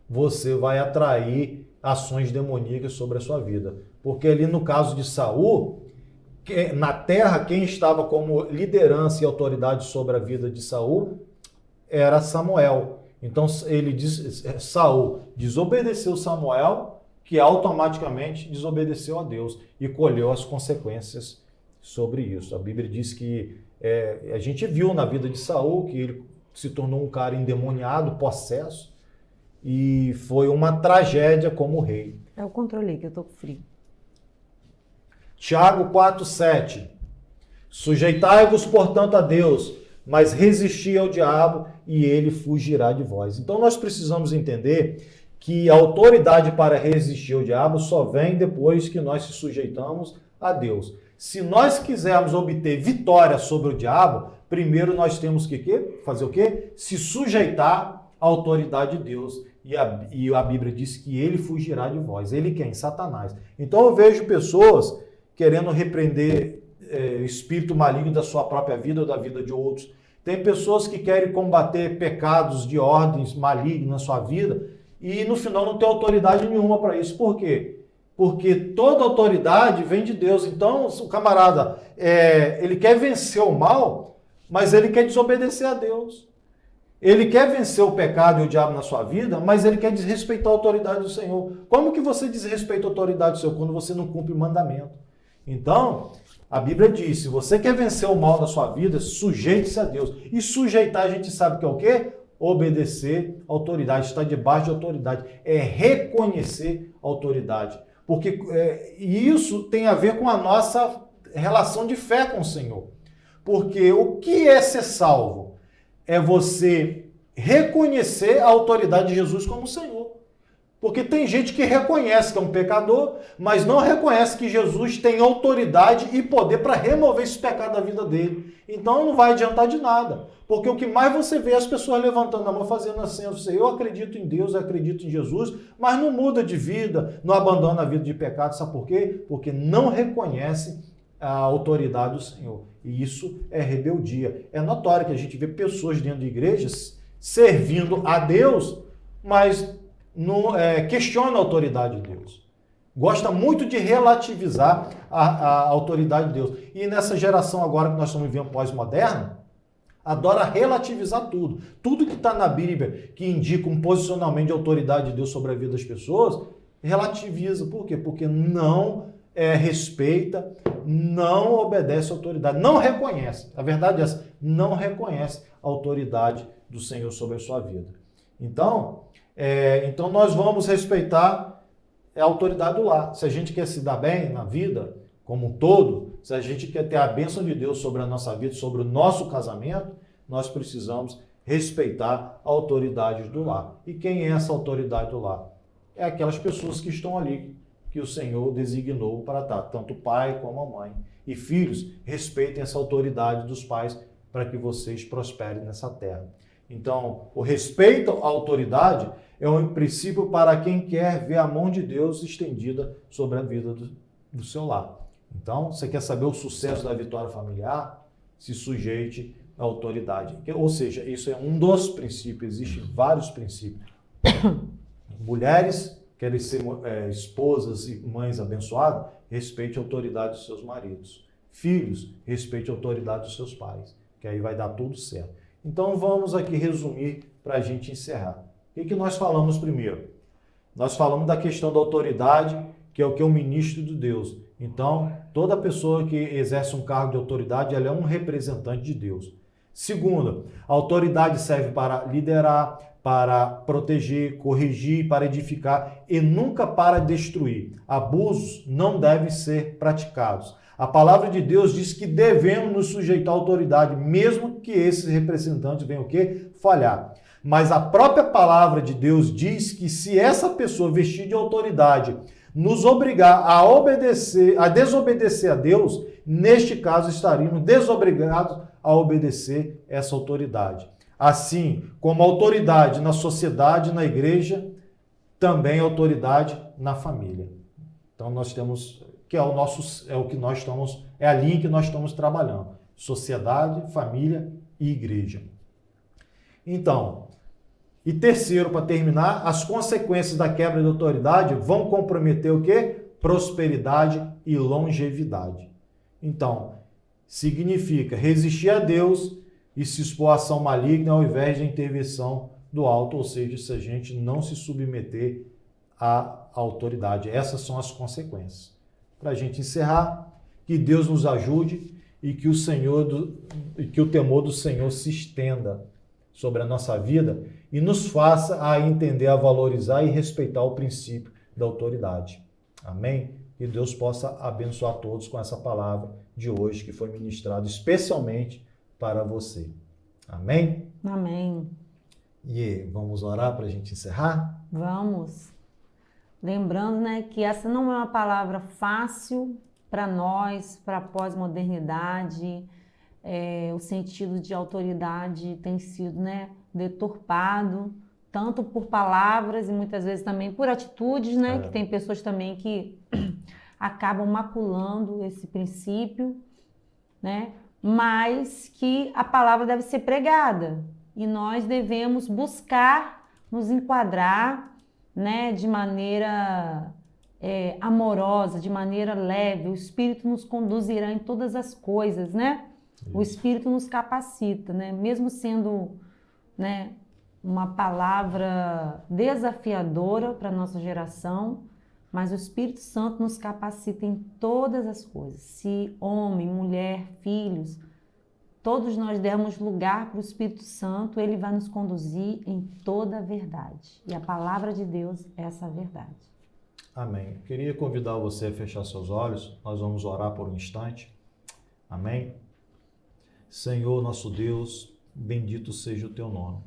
você vai atrair ações demoníacas sobre a sua vida. Porque ali no caso de Saul, na terra, quem estava como liderança e autoridade sobre a vida de Saul era Samuel. Então Saul desobedeceu Samuel, que automaticamente desobedeceu a Deus e colheu as consequências sobre isso. A Bíblia diz que a gente viu na vida de Saul que ele se tornou um cara endemoniado, possesso, e foi uma tragédia como rei. É o controle que eu tô com frio. Tiago 4,7. Sujeitai-vos, portanto, a Deus, mas resisti ao diabo e ele fugirá de vós. Então nós precisamos entender que a autoridade para resistir ao diabo só vem depois que nós se sujeitamos a Deus. Se nós quisermos obter vitória sobre o diabo, primeiro nós temos que fazer o quê? Se sujeitar à autoridade de Deus. E a Bíblia diz que ele fugirá de vós. Ele quem? Satanás. Então eu vejo pessoas querendo repreender o espírito maligno da sua própria vida ou da vida de outros. Tem pessoas que querem combater pecados de ordens malignas na sua vida e no final não tem autoridade nenhuma para isso. Por quê? Porque toda autoridade vem de Deus. Então o camarada, ele quer vencer o mal, mas ele quer desobedecer a Deus. Ele quer vencer o pecado e o diabo na sua vida, mas ele quer desrespeitar a autoridade do Senhor. Como que você desrespeita a autoridade do Senhor? Quando você não cumpre o mandamento. Então, a Bíblia diz, se você quer vencer o mal na sua vida, sujeite-se a Deus. E sujeitar, a gente sabe que é o quê? Obedecer a autoridade, estar debaixo de autoridade. É reconhecer a autoridade. Porque isso tem a ver com a nossa relação de fé com o Senhor. Porque o que é ser salvo? É você reconhecer a autoridade de Jesus como Senhor. Porque tem gente que reconhece que é um pecador, mas não reconhece que Jesus tem autoridade e poder para remover esse pecado da vida dele. Então não vai adiantar de nada. Porque o que mais você vê é as pessoas levantando a mão, fazendo assim, eu acredito em Deus, eu acredito em Jesus, mas não muda de vida, não abandona a vida de pecado. Sabe por quê? Porque não reconhece a autoridade do Senhor. E isso é rebeldia. É notório que a gente vê pessoas dentro de igrejas servindo a Deus, mas não questiona a autoridade de Deus. Gosta muito de relativizar a autoridade de Deus. E nessa geração agora que nós estamos vivendo pós-moderna, adora relativizar tudo. Tudo que está na Bíblia que indica um posicionamento de autoridade de Deus sobre a vida das pessoas, relativiza. Por quê? Porque não respeita, não obedece à autoridade, não reconhece. A verdade é essa, não reconhece a autoridade do Senhor sobre a sua vida. Então nós vamos respeitar a autoridade do lar. Se a gente quer se dar bem na vida como um todo, se a gente quer ter a bênção de Deus sobre a nossa vida, sobre o nosso casamento, nós precisamos respeitar a autoridade do lar. E quem é essa autoridade do lar? É aquelas pessoas que estão ali, que o Senhor designou para estar, tanto o pai como a mãe. E filhos, respeitem essa autoridade dos pais para que vocês prosperem nessa terra. Então, o respeito à autoridade é um princípio para quem quer ver a mão de Deus estendida sobre a vida do seu lar. Então, você quer saber o sucesso da vitória familiar? Se sujeite à autoridade. Ou seja, isso é um dos princípios, existem vários princípios. Mulheres querem ser esposas e mães abençoadas, respeite a autoridade dos seus maridos. Filhos, respeite a autoridade dos seus pais, que aí vai dar tudo certo. Então vamos aqui resumir para a gente encerrar. O que nós falamos primeiro? Nós falamos da questão da autoridade, que é o que é o ministro de Deus. Então, toda pessoa que exerce um cargo de autoridade, ela é um representante de Deus. Segundo, a autoridade serve para liderar, para proteger, corrigir, para edificar e nunca para destruir. Abusos não devem ser praticados. A palavra de Deus diz que devemos nos sujeitar à autoridade, mesmo que esses representantes venham o quê? Falhar. Mas a própria palavra de Deus diz que se essa pessoa vestir de autoridade nos obrigar a obedecer, a desobedecer a Deus, neste caso estaríamos desobrigados a obedecer essa autoridade. Assim como a autoridade na sociedade, na igreja, também a autoridade na família. Então nós temos que é a linha que nós estamos trabalhando. Sociedade, família e igreja. Então, e terceiro, para terminar, as consequências da quebra de autoridade vão comprometer o quê? Prosperidade e longevidade. Então, significa resistir a Deus e se expor à ação maligna ao invés da intervenção do alto, ou seja, se a gente não se submeter à autoridade. Essas são as consequências. Para a gente encerrar, que Deus nos ajude e que o temor do Senhor se estenda sobre a nossa vida e nos faça a entender, a valorizar e respeitar o princípio da autoridade. Amém? Que Deus possa abençoar todos com essa palavra de hoje que foi ministrada especialmente para você. Amém? Amém. E vamos orar para a gente encerrar? Vamos. Lembrando, né, que essa não é uma palavra fácil para nós, para a pós-modernidade. O sentido de autoridade tem sido, né, deturpado, tanto por palavras e muitas vezes também por atitudes, né, que tem pessoas também que acabam maculando esse princípio, né, mas que a palavra deve ser pregada e nós devemos buscar nos enquadrar, né, de maneira amorosa, de maneira leve. O Espírito nos conduzirá em todas as coisas, né? Isso. O Espírito nos capacita, né? Mesmo sendo, né, uma palavra desafiadora para a nossa geração, mas o Espírito Santo nos capacita em todas as coisas. Se homem, mulher, filhos, todos nós dermos lugar para o Espírito Santo, ele vai nos conduzir em toda a verdade. E a palavra de Deus é essa verdade. Amém. Queria convidar você a fechar seus olhos. Nós vamos orar por um instante. Amém. Senhor, nosso Deus, bendito seja o teu nome.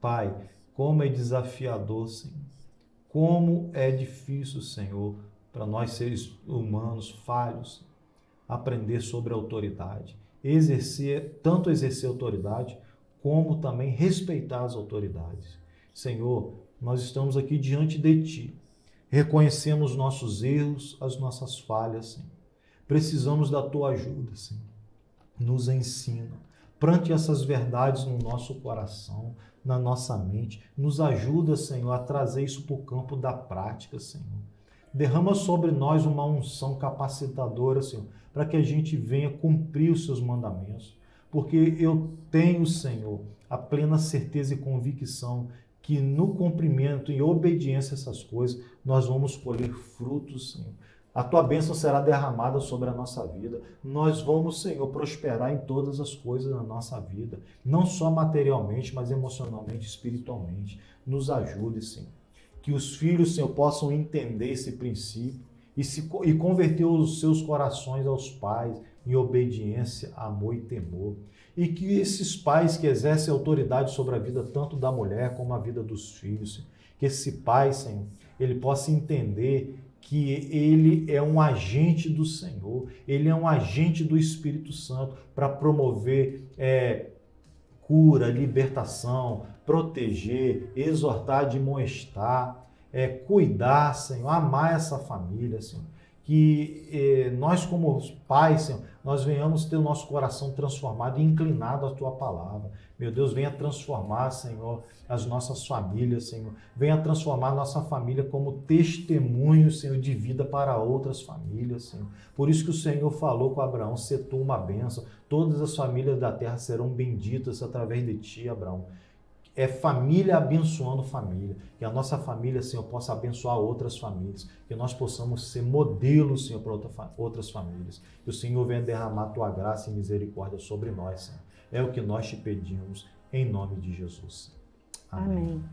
Pai, como é desafiador, Senhor. Como é difícil, Senhor, para nós seres humanos falhos, aprender sobre a autoridade. Tanto exercer autoridade, como também respeitar as autoridades. Senhor, nós estamos aqui diante de Ti. Reconhecemos nossos erros, as nossas falhas, Senhor. Precisamos da Tua ajuda, Senhor. Nos ensina. Plante essas verdades no nosso coração, na nossa mente. Nos ajuda, Senhor, a trazer isso para o campo da prática, Senhor. Derrama sobre nós uma unção capacitadora, Senhor, para que a gente venha cumprir os seus mandamentos. Porque eu tenho, Senhor, a plena certeza e convicção que no cumprimento e obediência a essas coisas, nós vamos colher frutos, Senhor. A tua bênção será derramada sobre a nossa vida. Nós vamos, Senhor, prosperar em todas as coisas da nossa vida. Não só materialmente, mas emocionalmente, espiritualmente. Nos ajude, Senhor. Que os filhos, Senhor, possam entender esse princípio e converter os seus corações aos pais em obediência, amor e temor. E que esses pais que exercem autoridade sobre a vida tanto da mulher como a vida dos filhos, Senhor, que esse pai, Senhor, ele possa entender que ele é um agente do Senhor, ele é um agente do Espírito Santo para promover cura, libertação, proteger, exortar, admoestar, cuidar, Senhor, amar essa família, Senhor. Que nós como pais, Senhor, nós venhamos ter o nosso coração transformado e inclinado à Tua palavra. Meu Deus, venha transformar, Senhor, as nossas famílias, Senhor. Venha transformar a nossa família como testemunho, Senhor, de vida para outras famílias, Senhor. Por isso que o Senhor falou com Abraão, se tu uma bênção, todas as famílias da terra serão benditas através de ti, Abraão. É família abençoando família. Que a nossa família, Senhor, possa abençoar outras famílias. Que nós possamos ser modelos, Senhor, para outras famílias. Que o Senhor venha derramar a tua graça e misericórdia sobre nós, Senhor. É o que nós te pedimos, em nome de Jesus. Amém. Amém.